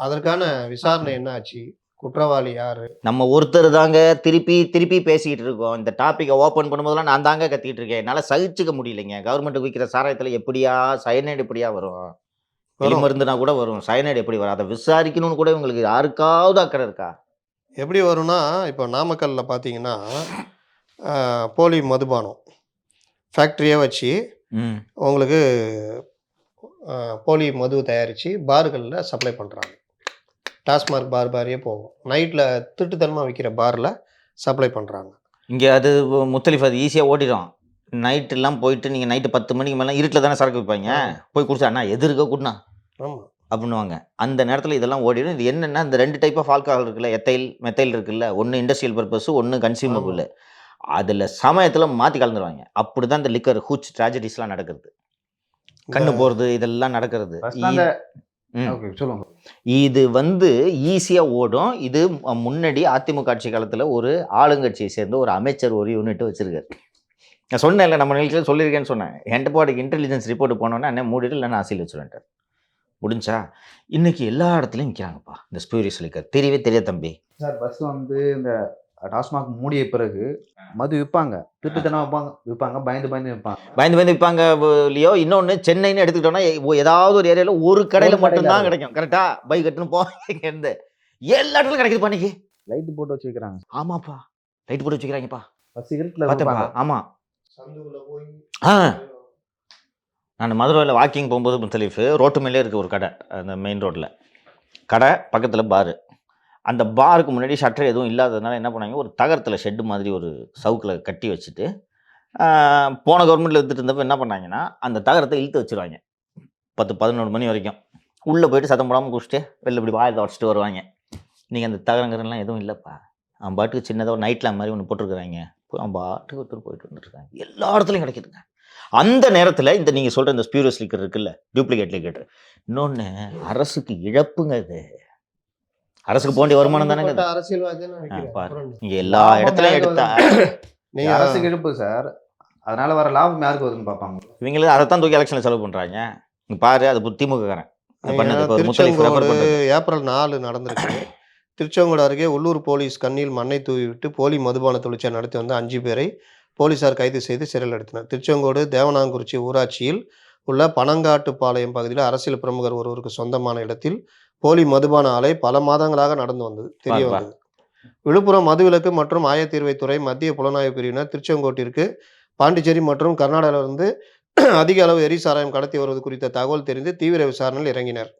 அதற்கான விசாரணை என்ன ஆச்சு? குற்றவாளி யாரு? நம்ம ஒருத்தர் தாங்க திருப்பி பேசிக்கிட்டு இருக்கோம். இந்த டாப்பிக்கை ஓப்பன் பண்ணும்போதெல்லாம் நான் தாங்க கத்திட்டு இருக்கேன். என்னால் சகிச்சுக்க முடியலைங்க. கவர்மெண்ட் விற்கிற சாராயத்தில் எப்படியா சைனைடு எப்படியா வரும்? மருந்துனா கூட வரும், சைனைடு எப்படி வரும்? அதை விசாரிக்கணும்னு கூட இவங்களுக்கு யாருக்காவது அக்கறை இருக்கா? எப்படி வரும்னா, இப்போ நாமக்கல்லில் பார்த்தீங்கன்னா போலி மதுபானம் ஃபேக்ட்ரியே வச்சு உங்களுக்கு போலி மது தயாரித்து பார்களில் சப்ளை பண்ணுறாங்க. டாஸ்மார்க் பார் பாரியே போகும், நைட்டில் திருட்டுத்தனமாக விற்கிற பாரில் சப்ளை பண்ணுறாங்க. இங்கே அது முத்தலிஃப் அது ஈஸியாக ஓடிடும். நைட்டெல்லாம் போயிட்டு நீங்கள் நைட்டு 10 மணிக்கு மேலே இருட்டில் தானே சரக்கு வைப்பாங்க, போய் குடிச்சா அண்ணா எதிர்க்க கூட்டினா ஆமாம் அப்படின்னுவாங்க. அந்த நேரத்தில் இதெல்லாம் ஓடிடும். இது என்னென்னா இந்த 2 டைப் ஆஃப் ஆல்கஹால் இருக்குல்ல, மெத்தைல் இருக்குல்ல, ஒன்று இண்டஸ்ட்ரியல் பர்பஸ், ஒன்று கன்சியூமபிள். அதில் சமயத்தில் மாற்றி கலந்துருவாங்க. அப்படி தான் இந்த லிக்கர் ஹூச் ட்ராஜடிஸ்லாம் நடக்கிறது, கண்ணு போகிறது, இதெல்லாம் நடக்கிறது. இது வந்து ஈஸியாக ஓடும். இது முன்னாடி அதிமுக ஆட்சி காலத்தில் ஒரு ஆளுங்கட்சியை சேர்ந்த ஒரு அமைச்சர் ஒரு யூனிட் வச்சுருக்காரு. நான் சொன்னேன்ல, நம்ம நிகழ்ச்சியில் சொல்லியிருக்கேன்னு சொன்னேன். என்டபாடிக்கு இன்டெலிஜென்ஸ் ரிப்போர்ட் போனோன்னே அண்ணன் மூடிட்டு இல்லைன்னா அசீல் வச்சுருவேன்ட்டார். முடிஞ்சா இன்னைக்கு எல்லா இடத்துலையும் விற்கிறாங்கப்பா இந்த ஸ்பியூரியஸ் லிக்கர். தெரியவே தெரியாது தம்பி சார். பஸ் வந்து இந்த டாஸ்மாக் மூடிய பிறகு மது விற்பாங்க, திருட்டுத்தனம் விற்பாங்க, பயந்து விற்பாங்க. பயந்து விற்பாங்க இல்லையோ. இன்னொன்று சென்னைன்னு எடுத்துக்கிட்டோம்னா ஏதாவது ஒரு ஏரியாவில் ஒரு கடையில் ஒரு கடையில மட்டும்தான் இருக்கும். கிடைக்கும். கரெக்டா? பைக் கட்டுன்னு போங்க, எல்லா இடத்துலையும் கிடைக்குது பண்ணிக்கு. லைட் போட்டு வச்சு விற்கிறாங்க. ஆமாப்பா, லைட் போட்டு வச்சுக்கிறாங்கப்பா, பஸ் இருட்டில் பார்த்தேப்பா. விற்பாங்க. ஆமாம், சந்துக்குள்ள போய் நான் மதுரையில் வாக்கிங் போகும்போது முத்தலீஃப் ரோட்டு மேலே இருக்குது ஒரு கடை, அந்த மெயின் ரோட்டில் கடை, பக்கத்தில் பாரு. அந்த பாருக்கு முன்னாடி ஷட்டர் எதுவும் இல்லாததுனால என்ன பண்ணாங்க, ஒரு தகரத்தில் ஷெட்டு மாதிரி ஒரு சவுக்கில் கட்டி வச்சுட்டு, போன கவர்மெண்ட்டில் எடுத்துகிட்டு இருந்தப்போ என்ன பண்ணாங்கன்னா, அந்த தகரத்தை இழுத்து வச்சுருவாங்க 10-11 மணி வரைக்கும். உள்ளே போயிட்டு சத்தம் போடாமல் குடிச்சிட்டு வெளில இப்படி வாயை உடச்சிட்டு வருவாங்க. நீங்கள் அந்த தகரங்கரெல்லாம் எதுவும் இல்லைப்பா, அவன் பாட்டுக்கு சின்னதாக ஒரு நைட் லேம்ப் மாதிரி ஒன்று போட்டிருக்கிறாங்க, அவன் பாட்டுக்கு ஒருத்தர் போயிட்டு வந்துட்டுருக்காங்க. எல்லா இடத்துலையும் கிடைக்குதுங்க. அந்த நேரத்தில் இந்த நீங்கள் சொல்கிற இந்த ஸ்பியூரியஸ் லிக்கர் இருக்குல்ல, டூப்ளிகேட் லிக்கர், இன்னொன்று அரசுக்கு இழப்புங்க. அது அரசுக்கு போண்டிய வருமானம் தானே. அரசியல்வாதி நீங்க எல்லா இடத்துலையும் எடுத்தா நீங்க அரசுக்கு இழுப்பு சார், அதனால வர லாபம் யாருக்கு வருதுன்னு பார்ப்பாங்க. இவங்களும் அதைத்தான் தூக்கி எலெக்ஷனில் செலவு பண்ணுறாங்க. இங்கே பாரு, அது திமுககாரன் பண்ணது. திருச்செங்கோடு ஏப்ரல் 4 நடந்திருக்கு. திருச்செங்கோடு அருகே உள்ளூர் போலீஸ் கண்ணில் மண்ணை தூவிவிட்டு போலி மதுபான தொழிற்சாலை நடத்தி வந்த 5 பேரை போலீசார் கைது செய்து சிறையில் எடுத்தனர். திருச்செங்கோடு தேவனாங்குறிச்சி ஊராட்சியில் உள்ள பனங்காட்டுப்பாளையம் பகுதியில் அரசியல் பிரமுகர் ஒருவருக்கு சொந்தமான இடத்தில் போலி மதுபான ஆலை பல மாதங்களாக நடந்து வந்தது தெரிய வந்தது. விழுப்புரம் மதுவிலக்கு மற்றும் ஆயத்தீர்வைத்துறை மத்திய புலனாய்வு பிரிவினர் திருச்செங்கோட்டிற்கு பாண்டிச்சேரி மற்றும் கர்நாடகாவிலிருந்து அதிக அளவு எரிசாராயம் கடத்தி வருவது குறித்த தகவல் தெரிந்து தீவிர விசாரணையில் இறங்கினர்.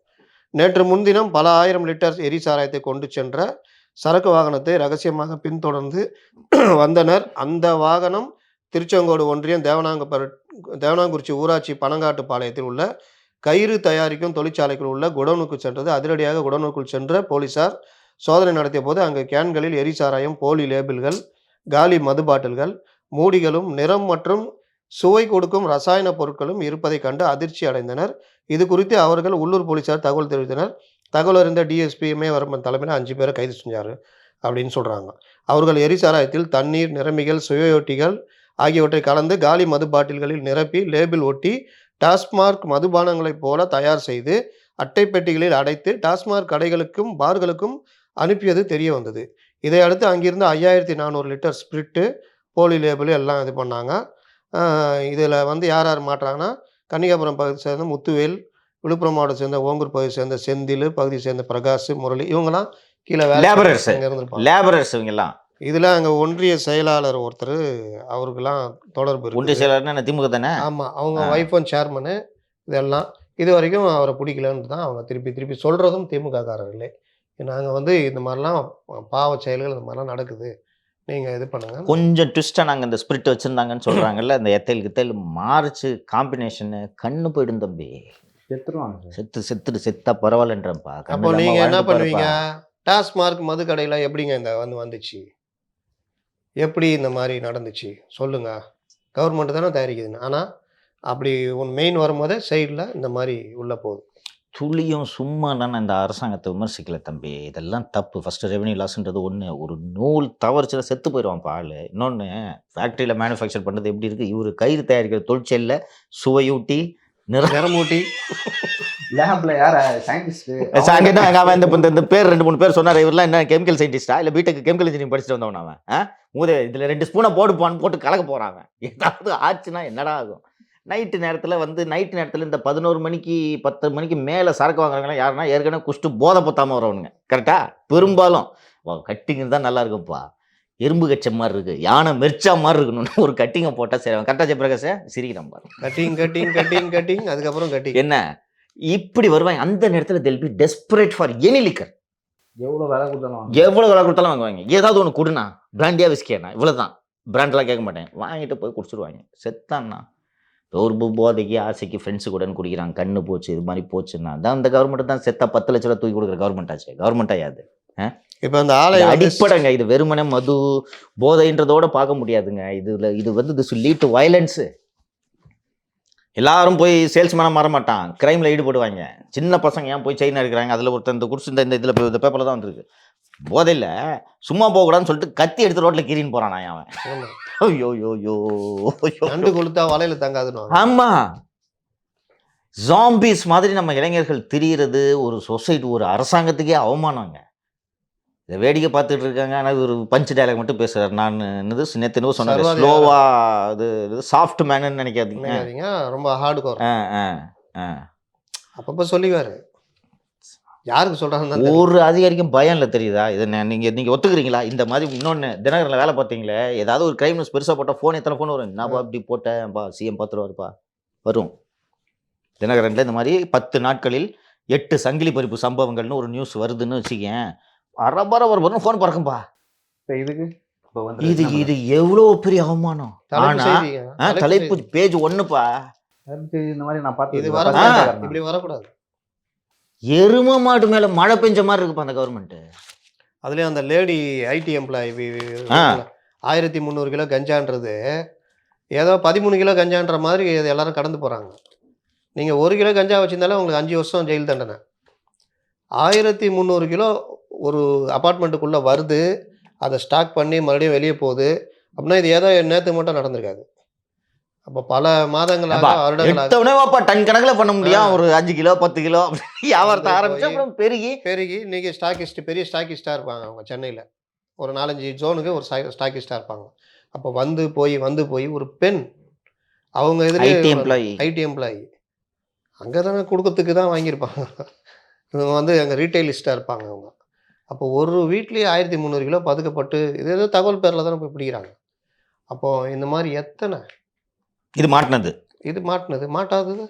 நேற்று முன்தினம் பல 1000 லிட்டர் எரிசாராயத்தை கொண்டு சென்ற சரக்கு வாகனத்தை ரகசியமாக பின்தொடர்ந்து வந்தனர். அந்த வாகனம் திருச்செங்கோடு ஒன்றியம் தேவனாங்குறிச்சி ஊராட்சி பனங்காட்டுப்பாளையத்தில் உள்ள கயிறு தயாரிக்கும் தொழிற்சாலைக்குள் உள்ள குடோனுக்கு சென்றது. அதிரடியாக குடோனுக்குள் சென்ற போலீசார் சோதனை நடத்திய போது அங்கு கேன்களில் எரிசாராயம், போலி லேபிள்கள், காலி மது பாட்டில்கள், மூடிகளும் நிறம் மற்றும் சுவை கொடுக்கும் ரசாயன பொருட்களும் இருப்பதை கண்டு அதிர்ச்சி அடைந்தனர். இது குறித்து அவர்கள் உள்ளூர் போலீசார் தகவல் தெரிவித்தனர். தகவல் அறிந்த டிஎஸ்பி இமயவர்மன் தலைமையில் 5 பேரை கைது செஞ்சார் அப்படின்னு சொல்கிறாங்க. அவர்கள் எரிசாராயத்தில் தண்ணீர், நிறமிகள், சுவையொட்டிகள் ஆகியவற்றை கலந்து காலி மது பாட்டில்களில் நிரப்பி லேபிள் ஒட்டி டாஸ்மார்க் மதுபானங்களைப் போல தயார் செய்து அட்டை பெட்டிகளில் அடைத்து டாஸ்மார்க் கடைகளுக்கும் பார்களுக்கும் அனுப்பியது தெரிய வந்தது. இதையடுத்து அங்கிருந்து 5400 லிட்டர் ஸ்பிரிட்டு, போலி லேபிள் எல்லாம் இது பண்ணாங்க. இதில் வந்து யார் யார் மாட்டுறாங்கன்னா, கன்னிகாபுரம் பகுதியை சேர்ந்த முத்துவேல், விழுப்புரம் மாவட்டத்தை சேர்ந்த ஓங்கூர் பகுதியை சேர்ந்த செந்தில், பகுதியை சேர்ந்த பிரகாஷ், முரளி, இவங்கெல்லாம் கீழே லேபரர்ஸ் இருந்திருப்பாங்க. இவங்கெல்லாம் இதில் அங்கே ஒன்றிய செயலாளர் ஒருத்தர், அவருக்கெல்லாம் தொடர்பு ஒன்றிய இருக்கு. செயலாளர்னா திமுக தானே. ஆமாம், அவங்க ஒய்ஃபும் சேர்மனு. இதெல்லாம் இது வரைக்கும் அவரை பிடிக்கலன்னு தான் அவங்க திருப்பி சொல்கிறதும் திமுககாரர்களே. நாங்கள் வந்து இந்த மாதிரிலாம் பாவ செயல்கள் இந்த மாதிரிலாம் நடக்குது, நீங்கள் இது பண்ணுங்க. கொஞ்சம் ட்விஸ்ட்டாக நாங்கள் இந்த ஸ்பிரிட் வச்சுருந்தாங்கன்னு சொல்கிறாங்கல்ல, இந்த எத்தைல் கித்தைல் மார்ச்சு காம்பினேஷனு கண்ணு போயிடும் தம்பி, செத்துருவாங்க. செத்தா பரவாயில்லன்றப்பா. அப்போ நீங்கள் என்ன பண்ணுவீங்க? டாஸ்மார்க் மது கடையில் எப்படிங்க இந்த வந்துச்சு? எப்படி இந்த மாதிரி நடந்துச்சு சொல்லுங்க. கவர்மெண்ட் தானே தயாரிக்குதுன்னு. ஆனால் அப்படி ஒன்று மெயின் வரும்போதே சைடில் இந்த மாதிரி உள்ளே போகுது. துளியும் சும்மா நான் இந்த அரசாங்கத்தை விமர்சிக்கல தம்பி, இதெல்லாம் தப்பு. ஃபஸ்ட்டு ரெவன்யூ லாஸ்ன்றது ஒன்று, ஒரு நூல் தவறுச்சுல செத்து போயிடுவான் பால். இன்னொன்று ஃபேக்ட்ரியில் மேனுஃபேக்சர் பண்ணுறது எப்படி இருக்குது, இவர் கயிறு தயாரிக்கிற தொழிற்செல்ல சுவையூட்டி நிறமூட்டி லேப்ல யார சயின்டிஸ்ட் இந்த பேர் 2-3 பேர் சொன்னார். இவரெல்லாம் என்ன கெமிக்கல் சயின்டிஸ்டா இல்லை பிடெக் கெமிக்கல் இன்ஜினியரிங் படிச்சுட்டு வந்தவன் அவன்? இதில் 2 ஸ்பூனை போட்டு கலக்க போகிறான் அவன். ஏதாவது ஆச்சுன்னா என்னடா ஆகும்? நைட்டு நேரத்தில் இந்த 11 மணிக்கு 10 மணிக்கு மேலே சரக்கு வாங்குறாங்கலாம் யாருன்னா ஏற்கனவே குஷ்டு போதை பத்தாமல் வரவனுங்க. கரெக்டாக? பெரும்பாலும் கட்டிங் தான் நல்லா இருக்கும்ப்பா, எறும்பு கச்ச மாதிரி இருக்கு, யானை மெர்ச்சா மாதிரி இருக்கணும்னு ஒரு கட்டிங்கை போட்டால் சரி. அவன் கரெக்டாக ஜெயபிரகாஷ் சிரிக்கிறான் பாரு. கட்டிங் அதுக்கப்புறம் கட்டிங் என்ன இப்படி வருவாங்க. அந்த நேரத்தில் they'll be desperate for any liquor. எவ்வளோ விலை கொடுத்தாலும் வாங்குவாங்க. ஏதாவது ஒன்று கொடுண்ணா, பிராண்டியா விஸ்கியாண்ணா, இவ்வளோதான். பிராண்டெலாம் கேட்க மாட்டேன், வாங்கிட்டு போய் குடிச்சிருவாங்க. செத்தான்னா ஒரு போதைக்கு ஆசைக்கு ஃப்ரெண்ட்ஸு கூட குடிக்கிறாங்க, கண்ணு போச்சு இது மாதிரி போச்சுன்னா தான் அந்த கவர்மெண்ட் தான் செத்தா 10 லட்ச ரூபா தூக்கி கொடுக்குற கவர்மெண்ட் ஆச்சு. கவர்மெண்ட்டாக யாது? இப்போ அந்த ஆலை அடிப்படைங்க. இது வெறுமனே மது போதைன்றதோட பார்க்க முடியாதுங்க. இது வந்து this will lead to violence. எல்லாரும் போய் சேல்ஸ்மேனாக மாற மாட்டான், கிரைமில் ஈடுபடுவாங்க. சின்ன பசங்க ஏன் போய் செயின் எடுக்கிறாங்க? அதில் ஒருத்தர் இந்த குடிச்சு இந்த இதில் இந்த பேப்பரில் தான் வந்துருக்கு. போதையில் சும்மா போகக்கூடாதுன்னு சொல்லிட்டு கத்தி எடுத்து ரோட்டில் கீறின்னு போகிறான் அவன். ஐயோ நண்டு கொளுத்தா வலையில் தங்காதுன்னு. ஆமாம், ஜாம்பிஸ் மாதிரி நம்ம இளைஞர்கள் திரியிறது ஒரு சொசைட்டி, ஒரு அரசாங்கத்துக்கே அவமானங்க. இதை வேடிக்கை பார்த்துட்டு இருக்காங்க. ஆனால் ஒரு பஞ்ச் டயலாக் மட்டும் பேசுறாரு. நான் நேற்று சொன்னார் சர்வாதிகாரம். ஸ்லோவா இது சாஃப்ட் மேனுன்னு நினைக்காதீங்க. நினைக்காதீங்க, ரொம்ப ஹார்டு கோர். ஆ ஆ ஆ அப்பப்போ சொல்லிவாரு, யாருக்கு சொல்றாங்கன்னு ஒரு அதிகாரிக்கும் பயம் இல்லை தெரியுதா? இதை நீங்கள் ஒத்துக்கிறீங்களா? இந்த மாதிரி இன்னொன்று தினகரில் வேலை பார்த்தீங்களே, ஏதாவது ஒரு கிரைம் நியூஸ் பெருசாக போட்டால் ஃபோன் எத்தனை ஃபோன் வரும்? என்னப்பா இப்படி போட்டேன்ப்பா, சிஎம் பார்த்துருவாருப்பா வரும். தினகரனில் இந்த மாதிரி 10 நாட்களில் 8 சங்கிலி பறிப்பு சம்பவங்கள்னு ஒரு நியூஸ் வருதுன்னு வச்சுக்கேன், அரபரபரன்னு ஃபோன் பறக்கும்பா. இப்போ இதுக்கு இப்போ வந்து இது இது எவ்வளோ பெரிய அவமானம். தலைப்பு ஆனா செய்திங்க. தலைப்பு பேஜ் 1பா. இந்த மாதிரி நான் இது பார்த்து இப்படி வரக்கூடாது. எரும மாட்டு மேல மழை பெஞ்ச மாதிரி இருக்குப்பா அந்த கவர்மெண்ட். அதுலயும் அந்த லேடி ஐடி எம்ப்ளாயி 1300 கிலோ கஞ்சான்றது ஏதோ 13 கிலோ கஞ்சான்ற மாதிரி இது எல்லாரும் கடந்து போறாங்க. நீங்க 1 கிலோ கஞ்சா வச்சிருந்தாலும் உங்களுக்கு 5 வருஷம் ஜெயில் தண்டனை. 1300 கிலோ ஒரு அபார்ட்மெண்ட்டுக்குள்ள வருது, அதை ஸ்டாக் பண்ணி மறுபடியும் வெளியே போகுது அப்படின்னா இது ஏதோ நேற்று மட்டும் நடந்திருக்காது. அப்போ பல மாதங்களாக வருடங்களாக எடுத்தவனேப்பா டன் கணக்கில் பண்ண முடியும். ஒரு 5 கிலோ 10 கிலோ வியாபாரத்தை ஆரம்பிச்சு அப்புறம் பெருகி இன்னைக்கு ஸ்டாக்கிஸ்ட் பெரிய ஸ்டாக்கிஸ்டாக இருப்பாங்க அவங்க சென்னையில். ஒரு 4-5 ஜோனுக்கு ஒரு ஸ்டாக்கிஸ்டாக இருப்பாங்க. அப்போ வந்து போய் ஒரு பெண் அவங்க ஐடி எம்ப்ளாயி அங்கே தானே கொடுக்கறதுக்கு தான் வாங்கியிருப்பாங்க. இவங்க வந்து அங்கே ரீட்டைலிஸ்டாக இருப்பாங்க அவங்க. அப்போ ஒரு வீட்லேயே 1300 கிலோ பதுக்கப்பட்டு இது ஏதோ தகவல் பேரில் தானே போய் பிடிக்கிறாங்க. அப்போது இந்த மாதிரி எத்தனை இது மாட்டினது மாட்டாதது.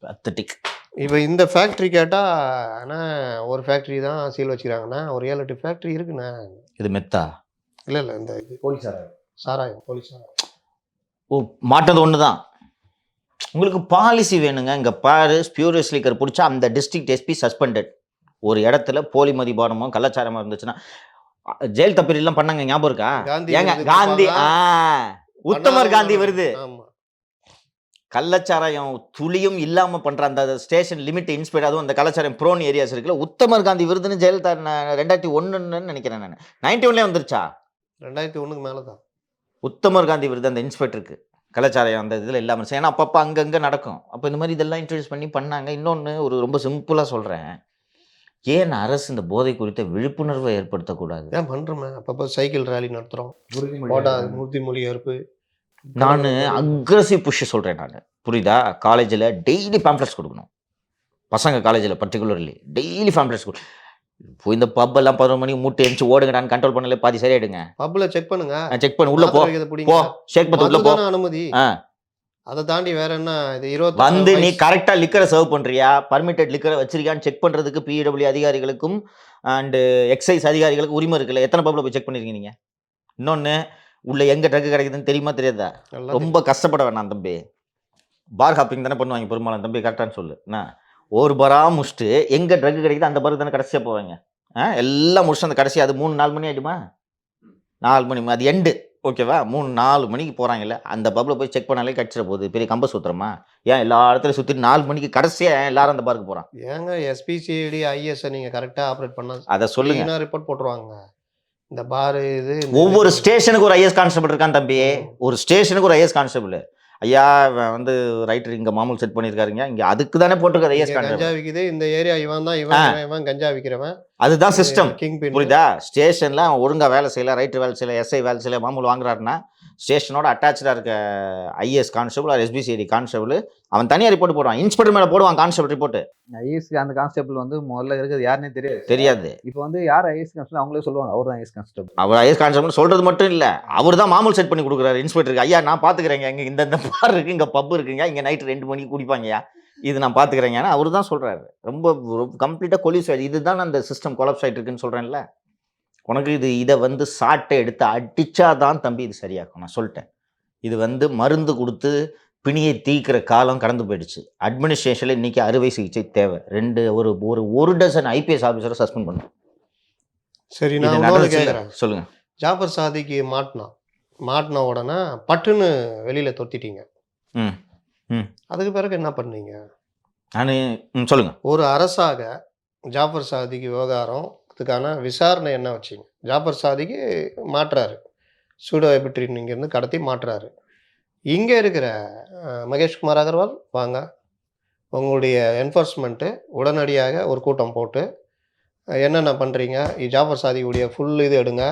பத்தட்டிக். இப்போ இந்த ஃபேக்ட்ரி கேட்டால் ஆனால் ஒரு ஃபேக்ட்ரி தான் சீல் வச்சுக்கிறாங்கண்ணா, ஒரு 7-8 ஃபேக்ட்ரி இருக்குண்ணா. இது மெத்தா இல்லை இந்த போலீஸ் சாராயம் போலீஸ் சாராயம். ஓ, மாட்டது ஒன்று தான். உங்களுக்கு பாலிசி வேணுங்க. இங்கே பாரு, ஸ்பியூரியஸ் லீக்கர் பிடிச்சா அந்த டிஸ்ட்ரிக்ட் எஸ்பி சஸ்பெண்டட். ஒரு இடத்துல போலி மதிபானமோ கள்ளச்சாரமோ இருந்துச்சுன்னா ஜெயில் தப்பிலாம் பண்ணாங்க, ஞாபகம் இருக்கா? ஏங்க காந்தி உத்தமர் காந்தி வருது. கள்ளச்சாராயம் துளியும் இல்லாம பண்ற அந்த ஸ்டேஷன் லிமிட் இன்ஸ்பெக்டர், அதுவும் அந்த கள்ளச்சாராயம் ப்ரோன் ஏரியாஸ் இருக்குல்ல, உத்தமர் காந்தி விருதுன்னு ஜெயலலிதா 2001 நினைக்கிறேன் நான். 91 வந்துருச்சா? 2001 மேலே தான் உத்தமர் காந்தி விருது அந்த இன்ஸ்பெக்டருக்கு கள்ளச்சாராயம் அந்த இதில் இல்லாமல். ஏன்னா அப்பப்போ அங்கங்கே நடக்கும். அப்போ இந்த மாதிரி இதெல்லாம் இன்ட்ரடியூஸ் பண்ணி பண்ணாங்க. இன்னொன்று ஒரு ரொம்ப சிம்பிளாக சொல்கிறேன், ஏன் அரசு இந்த போதை குறித்த விழிப்புணர்வை ஏற்படுத்தக்கூடாது? ஏன் பண்ணுறோமே, அப்பப்போ சைக்கிள் ரேலி நடத்துகிறோம், உறுதிமொழி ஏற்பு. நான் அக்ரஸிவ் புஷ் சொல்கிறேன் நான், புரியுதா? காலேஜில் டெய்லி பேம்ப்ளெட்ஸ் கொடுக்கணும். பசங்க காலேஜில் பர்டிகுலர்லி டெய்லி பேம்ப்ளெட்ஸ் கொடு. இப்போ இந்த பப்பெல்லாம் 11 மணிக்கு மூட்டை எழுந்து ஓடுங்கடான்னு கண்ட்ரோல் பண்ணல, பாதி சரியாயிடுங்க. பப்பில் செக் பண்ணுங்க, செக் பண்ணு, உள்ள போ ஷேக் பத்து உள்ள போ. அனுமதி அதை தாண்டி வேற என்ன? இது 20 வந்து நீ கரெக்டா லிக்கரை சர்வ் பண்றியா, பர்மிட்டட் லிக்கரை வச்சிருக்கியான்னு செக் பண்றதுக்கு பிடபிள்யூ அதிகாரிகளுக்கும் அண்ட் எக்ஸைஸ் அதிகாரிகளுக்கு உரிமை இருக்குல்ல. எத்தனை பப்ல போய் செக் பண்ணிருக்கீங்க நீங்க? இன்னொன்னு, உள்ள எங்க ட்ரக் கிடைக்குதுன்னு தெரியுமா தெரியாதா? ரொம்ப கஷ்டப்பட வேணாம் தம்பி. பார் ஹாப்பிங் தானே பண்ணுவாங்க பெரும்பாலும். தம்பி கரெக்டான்னு சொல்லு. என்ன ஒரு பரா முடிச்சுட்டு எங்க ட்ரக் கிடைக்குது அந்த பாருக்கு தானே கடைசியா போவாங்க. எல்லாம் முடிச்சுட்டு அந்த கடைசி அது 3-4 மணி ஆயிடுமா? 4 மணி அது எண்டு, ஓகேவா? 3-4 மணிக்கு போகிறாங்கல்ல, அந்த பப்பில் போய் செக் பண்ணாலே கடிச்சிட போகுது. பெரிய கம்ப சுத்துறமா? ஏன் எல்லா இடத்துலையும் சுற்றிட்டு 4 மணிக்கு கடைசியாக எல்லாரும் அந்த பார்க்கு போகிறான்? ஏங்க எஸ்பிசிஐடி ஐஎஸ்ஐ நீங்கள் கரெக்டாக ஆப்ரேட் பண்ண அதை சொல்லுங்க. ரிப்போர்ட் போட்டுருவாங்க. இந்த பாரு இது ஒவ்வொரு ஸ்டேஷனுக்கு ஒரு ஐஎஸ் கான்ஸ்டபிள் இருக்கான் தம்பி. ஒரு ஸ்டேஷனுக்கு ஒரு ஐஎஸ் கான்ஸ்டபிள். ஐயா வந்து ரைட்டர் இங்கே மாமூல் செட் பண்ணியிருக்காருங்க, இங்கே அதுக்கு தானே போட்டிருக்காரு ஐஎஸ் கான்ஸ்டபிள். கஞ்சா விற்குது இந்த ஏரியா, இவன் தான் இவன் கஞ்சா விற்கிறவன். அதுதான் சிஸ்டம், கிங் பின். புரியுதா? ஸ்டேஷனில் அவன் ஒழுங்காக வேலை செய்யலை, ரைட்டர் வேலை செய்யலை, எஸ்ஐ வேலை செய்யலை, மாமூல் வாங்குறாருன்னா ஸ்டேஷனோட அட்டாச்சாக இருக்க IAS constable or SBCID constable அவன் தனியாக ரிப்போர்ட் போடுவான். இன்ஸ்பெக்டர் மேலே போடுவான் கான்ஸ்டபிள் ரிப்போர்ட். ஐஎஸ் அந்த கான்ஸ்டபிள் வந்து முதல்ல இருக்கிறது யாருன்னே தெரியாது. இப்போ வந்து யார் ஐஎஸ் கான்ஸ்டபிள் அவங்களே சொல்லுவாங்க, அவர் தான் ஐஎஸ் கான்ஸ்டபிள். அவர் ஐஎஸ் கான்ஸ்டபிள் சொல்றது மட்டும் இல்லை, அவர் தான் மாமூல் செட் பண்ணி கொடுக்குறாரு இன்ஸ்பெக்டருக்கு. ஐயா நான் பார்த்துக்கிறேங்க, இங்கே இந்த பார் இருக்குது, இங்கே பப் இருக்குங்க, இங்கே நைட்டு 2 மணிக்கு குடிப்பாங்கய்யா, இது நான் பார்த்துக்கிறேங்க. அவர் தான் சொல்கிறாரு. ரொம்ப கம்ப்ளீட்டாக கொலிஸ் ஆகிடுது. இதுதான் அந்த சிஸ்டம் கொலாப்ஸ் ஆகிட்டு இருக்குன்னு சொல்கிறேன்ல உனக்கு. இதை வந்து சாட்டை எடுத்து அடித்தாதான் தம்பி இது சரியாகும். நான் சொல்லிட்டேன். இது வந்து மருந்து கொடுத்து பிணியை தீக்கிற காலம் கடந்து போயிடுச்சு. அட்மினிஸ்ட்ரேஷனில் இன்றைக்கி அறுவை சிகிச்சை தேவை. ஒரு டசன் ஐபிஎஸ் ஆஃபீஸரை சஸ்பெண்ட் பண்ணும். சரி, நான் கேட்குறேன், சொல்லுங்க. ஜாஃபர் சாதிக்கு மாட்டின உடனே பட்டுன்னு வெளியில் தொத்திட்டீங்க. அதுக்கு பிறகு என்ன பண்ணீங்க? நான் சொல்லுங்க. ஒரு அரசாக ஜாஃபர் சாதிக்கு விவகாரத்துக்கான விசாரணை என்ன வச்சிங்க? ஜாஃபர் சாதிக்கு மாட்டுறாரு, சூடோ எபிட்ரின் இங்கேருந்து கடத்தி மாட்டுறாரு. இங்கே இருக்கிற மகேஷ்குமார் அகர்வால் வாங்க, உங்களுடைய என்ஃபோர்ஸ்மெண்ட்டு உடனடியாக ஒரு கூட்டம் போட்டு என்னென்ன பண்ணுறீங்க, ஜாஃபர் சாதிக்குடைய ஃபுல் இது எடுங்க,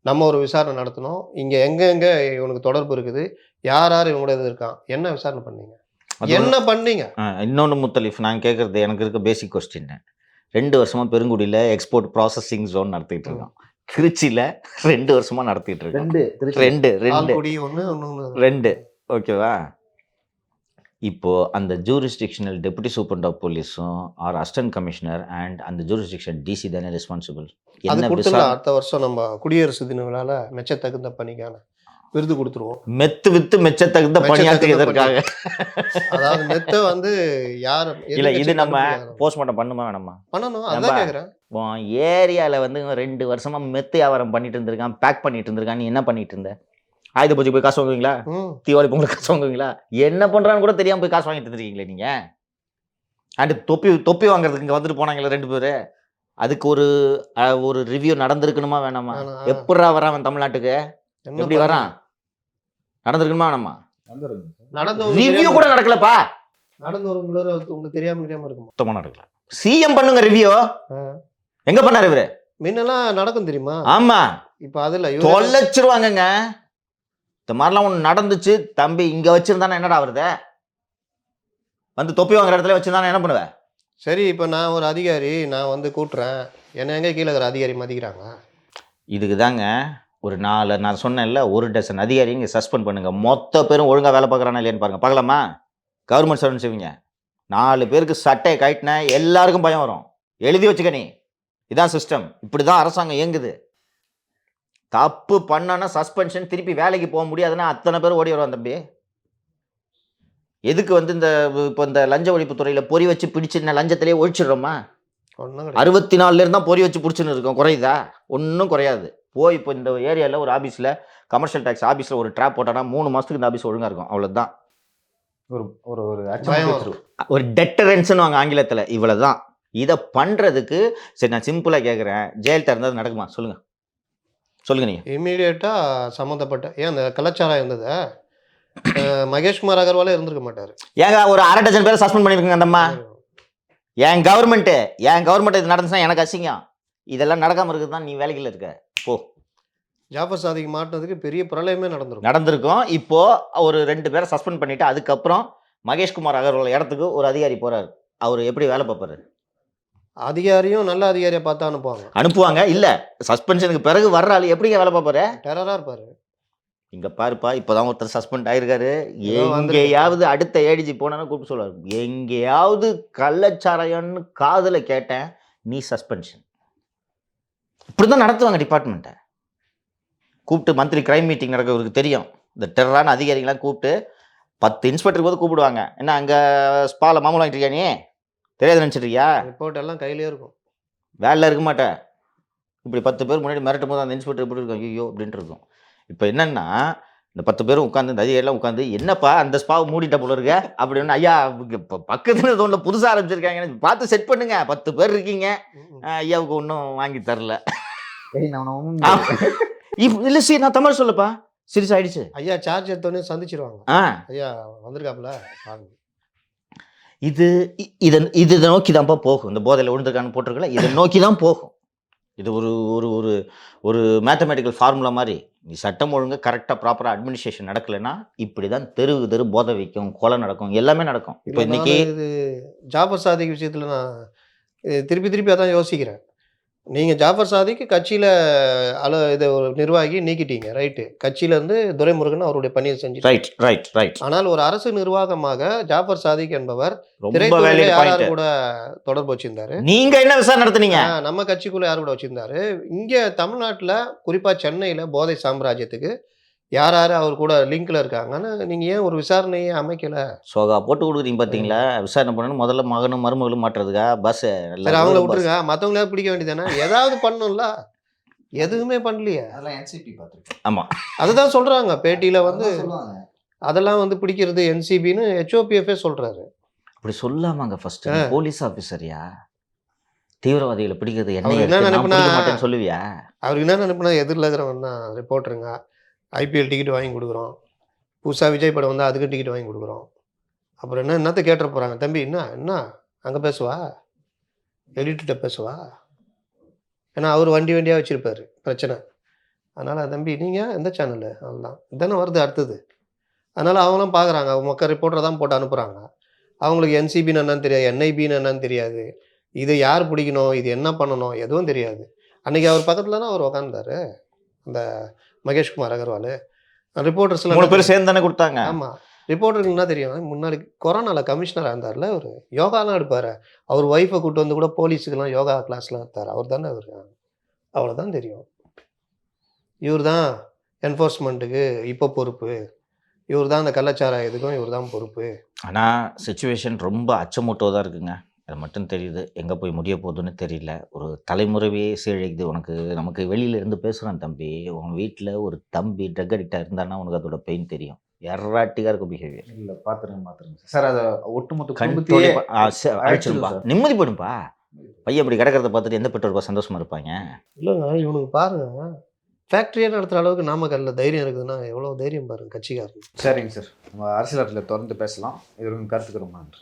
நம்ம ஒரு விசாரணை நடத்தணும், இங்கே எங்கெங்கே இவனுக்கு தொடர்பு இருக்குது, யார் யார் இவங்களோட இது இருக்கான், என்ன விசாரணை பண்ணீங்க, என்ன பண்ணீங்க? இன்னொன்று முத்தலீஃப், நான் கேட்குறது எனக்கு இருக்க பேசிக் கொஸ்டின். 2 வருஷமா பெருங்குடியில் எக்ஸ்போர்ட் ப்ராசஸிங் ஜோன் நடத்திட்டு இருக்கோம். திருச்சியில் 2 வருஷமா நடத்திட்டு இருக்கோம். 2 ஆல்குடி ஒன்று 2 ஓகேவா? இப்போ அந்த ஜூரிஸ்டிக்ஷனல் டெபுட்டி சூப்பரண்ட் ஆஃப் போலீஸும் ஆர் அசிஸ்டன்ட் கமிஷனர் அண்ட் அந்த ஜூரிஸ்டிக்ஷன் டிசி தானே ரெஸ்பான்சிபிள். அது என்ன கொடுத்துடலாம். அடுத்த வருஷம் நம்ம குடியரசு தின விழால மெச்சத்தகுந்த பணிக்கான விருது கொடுத்துருவோம். மெத்து வித்து மெச்சத்தகுந்த பணியாற்றுவதற்காக. அதாவது மெத்த வந்து யார் இல்ல, இது நம்ம போஸ்ட்மார்ட்டம் பண்ணுமா வேணாமா? பண்ணணும், அதான் கேட்குறேன். ஏரியாவில் வந்து 2 வருஷமா மெத்து வியாபாரம் பண்ணிட்டு இருந்திருக்கான், பேக் பண்ணிட்டு இருந்திருக்கான். நீ என்ன பண்ணிட்டு இருந்த? ஆயுத பூஜை போய் காசு வாங்குவீங்களா? தீபாவளி பொங்கல் காசு வாங்குவீங்களா? என்ன பண்றான்னு கூட தெரியாம போய் காசு வாங்கிட்டு இருந்திருக்கீங்களே நீங்க. அண்ட் தொப்பி வாங்குறதுக்கு இங்க வந்துட்டு போனாங்களே 2 பேரு. அதுக்கு ஒரு ரிவ்யூ நடந்திருக்கணுமா வேணாமா? எப்படா வரான் அவன் தமிழ்நாட்டுக்கு? எப்படி வரான்? நடந்திருக்கணுமா வேணாமா? ரிவ்யூ கூட நடக்கலப்பா. நடந்து உங்களுக்கு தெரியாம இருக்குமா? சுத்தமா நடக்கல. சிஎம் பண்ணுங்க ரிவ்யூ. எங்க பண்ணாரு இவரு? முன்னெல்லாம் நடக்கும் தெரியுமா? ஆமா, இப்ப அதுல தொலைச்சிருவாங்கங்க. இந்த மாதிரிலாம் ஒன்று நடந்துச்சு தம்பி. இங்க வச்சிருந்தானே என்னடா வருது? வந்து தொப்பி வாங்குற இடத்துல வச்சிருந்தானே என்ன பண்ணுவேன்? சரி, இப்போ நான் ஒரு அதிகாரி, நான் வந்து கூட்டுறேன், என்ன எங்க கீழே இருக்கிற அதிகாரி மதிக்கிறாங்க? இதுக்கு தாங்க ஒரு 4 நான் சொன்னேன்ல, 1 டசன் அதிகாரி இங்கே சஸ்பெண்ட் பண்ணுங்க. மொத்த பேரும் ஒழுங்காக வேலை பார்க்குறானா இல்லையான்னு பாருங்க. பார்க்கலாமா? கவர்மெண்ட் சர்வன்ஸ் இவங்க 4 பேருக்கு சட்டையை கைட்டின எல்லாருக்கும் பயம் வரும். எழுதி வச்சுக்க நீ. இதான் சிஸ்டம். இப்படி தான் அரசாங்கம் இயங்குது. தப்பு பண்ணனா சஸ்பென்ஷன், திருப்பி வேலைக்கு போக முடியாதுன்னா அத்தனை பேர் ஓடி வருவான் தம்பி. எதுக்கு வந்து இப்போ இந்த லஞ்ச ஒழிப்பு துறையில் பொறி வச்சு பிடிச்சிருந்த லஞ்சத்திலே ஒழிச்சிடுறோமா? 64 தான் பொறி வச்சு பிடிச்சின்னு இருக்கோம். குறையுதா? ஒன்றும் குறையாது. போய் இப்போ இந்த ஏரியாவில் ஒரு ஆஃபீஸில், கமர்ஷியல் டேக்ஸ் ஆஃபீஸில் ஒரு ட்ராப் போட்டானா 3 மாதத்துக்கு இந்த ஆஃபீஸ் ஒழுங்காக இருக்கும். அவ்வளோதான். ஒரு டெட்டரன்ஸ்னு வாங்க ஆங்கிலத்தில். இவ்வளோ தான். இதை பண்ணுறதுக்கு சரி, நான் சிம்பிளாக கேட்குறேன், ஜெயலலிதா இருந்தது நடக்குமா? சொல்லுங்க நீங்க. இமீடியட்டா சம்மந்தப்பட்ட அந்த கலாச்சாரம் இருந்தது, மகேஷ்குமார் அகர்வாலே இருந்திருக்க மாட்டாரு. ஏங்க ஒரு 1/2 டஜன் பேரை சஸ்பெண்ட் பண்ணிருக்கங்க அந்தம்மா. என் கவர்மெண்ட் இது நடந்துச்சுன்னா எனக்கு அசிங்கம். இதெல்லாம் நடக்காம இருக்குது தான் நீ வேலைக்குள்ள இருக்க. போ. ஜாஃபர் சாதிக்கு மாட்டினதுக்கு பெரிய பிரளயமே நடந்திருக்கும். இப்போ ஒரு 2 பேரை சஸ்பெண்ட் பண்ணிட்டு அதுக்கப்புறம் மகேஷ்குமார் அகர்வால் இடத்துக்கு ஒரு அதிகாரி போறாரு. அவர் எப்படி வேலை பார்ப்பாரு? அதிகாரியும் நல்ல அதிகாரியை பார்த்தா அனுப்புவாங்க. இல்ல, சஸ்பென்ஷனுக்கு பிறகு வர்ற ஆளு எப்படிங்க வேலை பார்ப்பாரு? டெரரா இருப்பாரு. இங்க பாருப்பா, இப்பதான் ஒருத்தர் சஸ்பெண்ட் ஆயிருக்காரு. எங்கேயாவது அடுத்த ஏடிஜி போனான்னு கூப்பிட்டு சொல்லுவாரு, எங்கேயாவது கள்ளச்சாராயம்னு காதுல கேட்டேன், நீ சஸ்பென்ஷன். இப்படிதான் நடத்துவாங்க டிபார்ட்மெண்ட்டை. கூப்பிட்டு மந்த்லி கிரைம் மீட்டிங் நடக்க இவருக்கு தெரியும். இந்த டெரரான அதிகாரிகளாம் கூப்பிட்டு 10 இன்ஸ்பெக்டருக்கு போது கூப்பிடுவாங்க. என்ன அங்க ஸ்பால மாமூல் வாங்கிட்டு இருக்கியா நீ? தெரியாது நினச்சிட்ருக்கியா? ரிப்போர்ட் எல்லாம் கையிலே இருக்கும், வேலையில் இருக்க மாட்டேன். இப்படி 10 பேர் முன்னாடி மிரட்டும் போது அந்த இன்ஸ்பெக்டர் எப்படி இருக்கும்? ஐயோ அப்படின்ட்டு இருக்கும். இப்போ என்னன்னா, இந்த 10 பேரும் உட்காந்து, இந்த அதிகாரிலாம் உட்காந்து, என்னப்பா அந்த ஸ்பாவை மூடிட்ட போல இருக்க அப்படின்னு, ஐயா இப்போ பக்கத்தில் ஒன்றில் புதுசாக ஆரம்பிச்சிருக்காங்க, பார்த்து செட் பண்ணுங்க, 10 பேர் இருக்கீங்க, ஐயாவுக்கு ஒன்றும் வாங்கி தரல. இல்லை சரி, நான் தமிழ் சொல்லப்பா, சீரியஸ் ஆயிடுச்சு. ஐயா சார்ஜ் எடுத்தோடனே சந்திச்சிருவாங்க. ஐயா வந்திருக்காப்புல. இதை நோக்கி தான்ப்பா போகும். இந்த போதையில் விழுந்திருக்கான்னு போட்டிருக்கல, இதை நோக்கி தான் போகும். இது ஒரு ஒரு ஒரு ஒரு மேத்தமெட்டிக்கல் ஃபார்முலா மாதிரி. நீ சட்டம் ஒழுங்கு கரெக்டாக ப்ராப்பராக அட்மினிஸ்ட்ரேஷன் நடக்கலைன்னா இப்படி தான் தெரு போதை வைக்கும், கொலை நடக்கும், எல்லாமே நடக்கும். இப்போ இன்னைக்கு இது ஜாஃபர் சாதிக் விஷயத்தில் நான் திருப்பி அதான் யோசிக்கிறேன். நீங்கள் ஜாஃபர் சாதிக்கு கட்சியில் இதை ஒரு நிர்வாகி நீக்கிட்டீங்க, ரைட்டு. கட்சியிலேருந்து துரைமுருகன் அவருடைய பணியை செஞ்சு, ரைட். ஆனால் ஒரு அரசு நிர்வாகமாக ஜாஃபர் சாதிக் என்பவர் யார் கூட தொடர்பு வச்சிருந்தாரு? நீங்க என்ன விசாரணை நடத்துனீங்க? நம்ம கட்சிக்குள்ள யார் கூட வச்சிருந்தாரு? இங்கே தமிழ்நாட்டில் குறிப்பாக சென்னையில் போதை சாம்ராஜ்யத்துக்கு யார் அவர் கூட லிங்க்ல இருக்காங்கன்னு நீங்க ஏன் ஒரு விசாரணையை அமைக்கல? சோகா போட்டு கொடுக்குறீங்க பார்த்தீங்களா? விசாரணை பண்ணணும். முதல்ல மகனும் மருமகளும் மாட்டுறதுக்கா? பஸ் அவங்கள விட்டுருங்க, மற்றவங்களே பிடிக்க வேண்டியதானே? ஏதாவது பண்ணணும்ல, எதுவுமே பண்ணலையே. அதெல்லாம் என்சிபி பார்த்துருக்கோம். ஆமா, அதுதான் சொல்றாங்க பேட்டியில வந்து, அதெல்லாம் வந்து பிடிக்கிறது என்சிபின்னு HOPF சொல்றாரு. அப்படி சொல்லாமாங்க. ஃபர்ஸ்ட் போலீஸ் ஆஃபீஸரியா தீவிரவாதிகளை பிடிக்கிறது என்ன நினைப்புனா சொல்லுவியா? அவருக்கு என்ன நினைப்புனா, எதிரில் இருக்கிறவன் தான் ரிப்போர்ட்டருங்க, IPL டிக்கெட் வாங்கி கொடுக்குறோம், புதுசாக விஜய் படம் வந்தால் அதுக்கு டிக்கெட் வாங்கி கொடுக்குறோம். அப்புறம் என்னத்தை கேட்டுற போகிறாங்க? தம்பி என்ன அங்கே பேசுவா, எடிட்டர்கிட்ட பேசுவா, ஏன்னா அவர் வண்டி வண்டியாக வச்சுருப்பார் பிரச்சனை. அதனால் தம்பி நீங்கள் எந்த சேனலு அதெல்லாம் இதானே வருது அடுத்தது. அதனால் அவங்களும் பார்க்குறாங்க. அவங்க மொக்க ரிப்போர்ட்டரை தான் போட்டு அனுப்புகிறாங்க. அவங்களுக்கு என்சிபின்னு என்னன்னு தெரியாது, என்ஐபின்னு என்னன்னு தெரியாது. இது யார் பிடிக்கணும், இது என்ன பண்ணணும் எதுவும் தெரியாது. அன்றைக்கி அவர் பக்கத்தில் தான் அவர் உக்காந்தாரு, அந்த மகேஷ்குமார் அகர்வால். 3 ரிப்போர்ட்டர்ஸ்லாம் பேர் சேர்ந்து தானே கொடுத்தாங்க. ஆமாம், ரிப்போர்ட்டருக்கு என்ன தெரியும், முன்னாடி கொரோனாவில் கமிஷனராக இருந்தார்ல அவர், யோகாலாம் எடுப்பார். அவர் ஒய்ஃபை கூப்பிட்டு வந்து கூட போலீஸுக்கெல்லாம் யோகா கிளாஸ்லாம் எடுத்தார். அவர் தானே அவர், அவ்வளோதான் தெரியும். இவர் தான் என்ஃபோர்ஸ்மெண்ட்டுக்கு இப்போ பொறுப்பு, இவர் தான் அந்த கள்ளச்சாராயத்துக்கும் இவர் தான் பொறுப்பு. ஆனால் சிச்சுவேஷன் ரொம்ப அச்சமூட்டதாக இருக்குங்க. அது மட்டும் தெரியுது. எங்கே போய் முடிய போகுதுன்னு தெரியல. ஒரு தலைமுறையே சீழழிக்குது. நமக்கு வெளியில இருந்து பேசுகிறேன் தம்பி. உன் வீட்டில் ஒரு தம்பி ட்ரக் அடிக்டாக இருந்தான்னா உனக்கு அதோட பெயின் தெரியும். எர்ராட்டிக்காக இருக்கும் பிஹேவியர். இல்லை பார்த்துருங்க சார். அதை ஒட்டுமொத்த கண்ட்ரோல் குடும்பத்தையே அழிச்சிருப்பா. சார். நிம்மதி போயிடும்பா. பையன் அப்படி கிடக்கிறத பார்த்துட்டு எந்த பெற்றோர்ப்பா சந்தோஷமா இருப்பாங்க? இல்லைங்க, இவனுக்கு பாருங்க, ஃபேக்ட்ரியே நடத்துகிற அளவுக்கு நாமக்கல்ல தைரியம் இருக்குதுன்னா எவ்வளோ தைரியம் பாருங்க கட்சிக்காரங்க. சரிங்க சார், நம்ம அரசியல் தொடர்ந்து பேசலாம். இது கருத்துக்கு ரொம்ப நன்றி.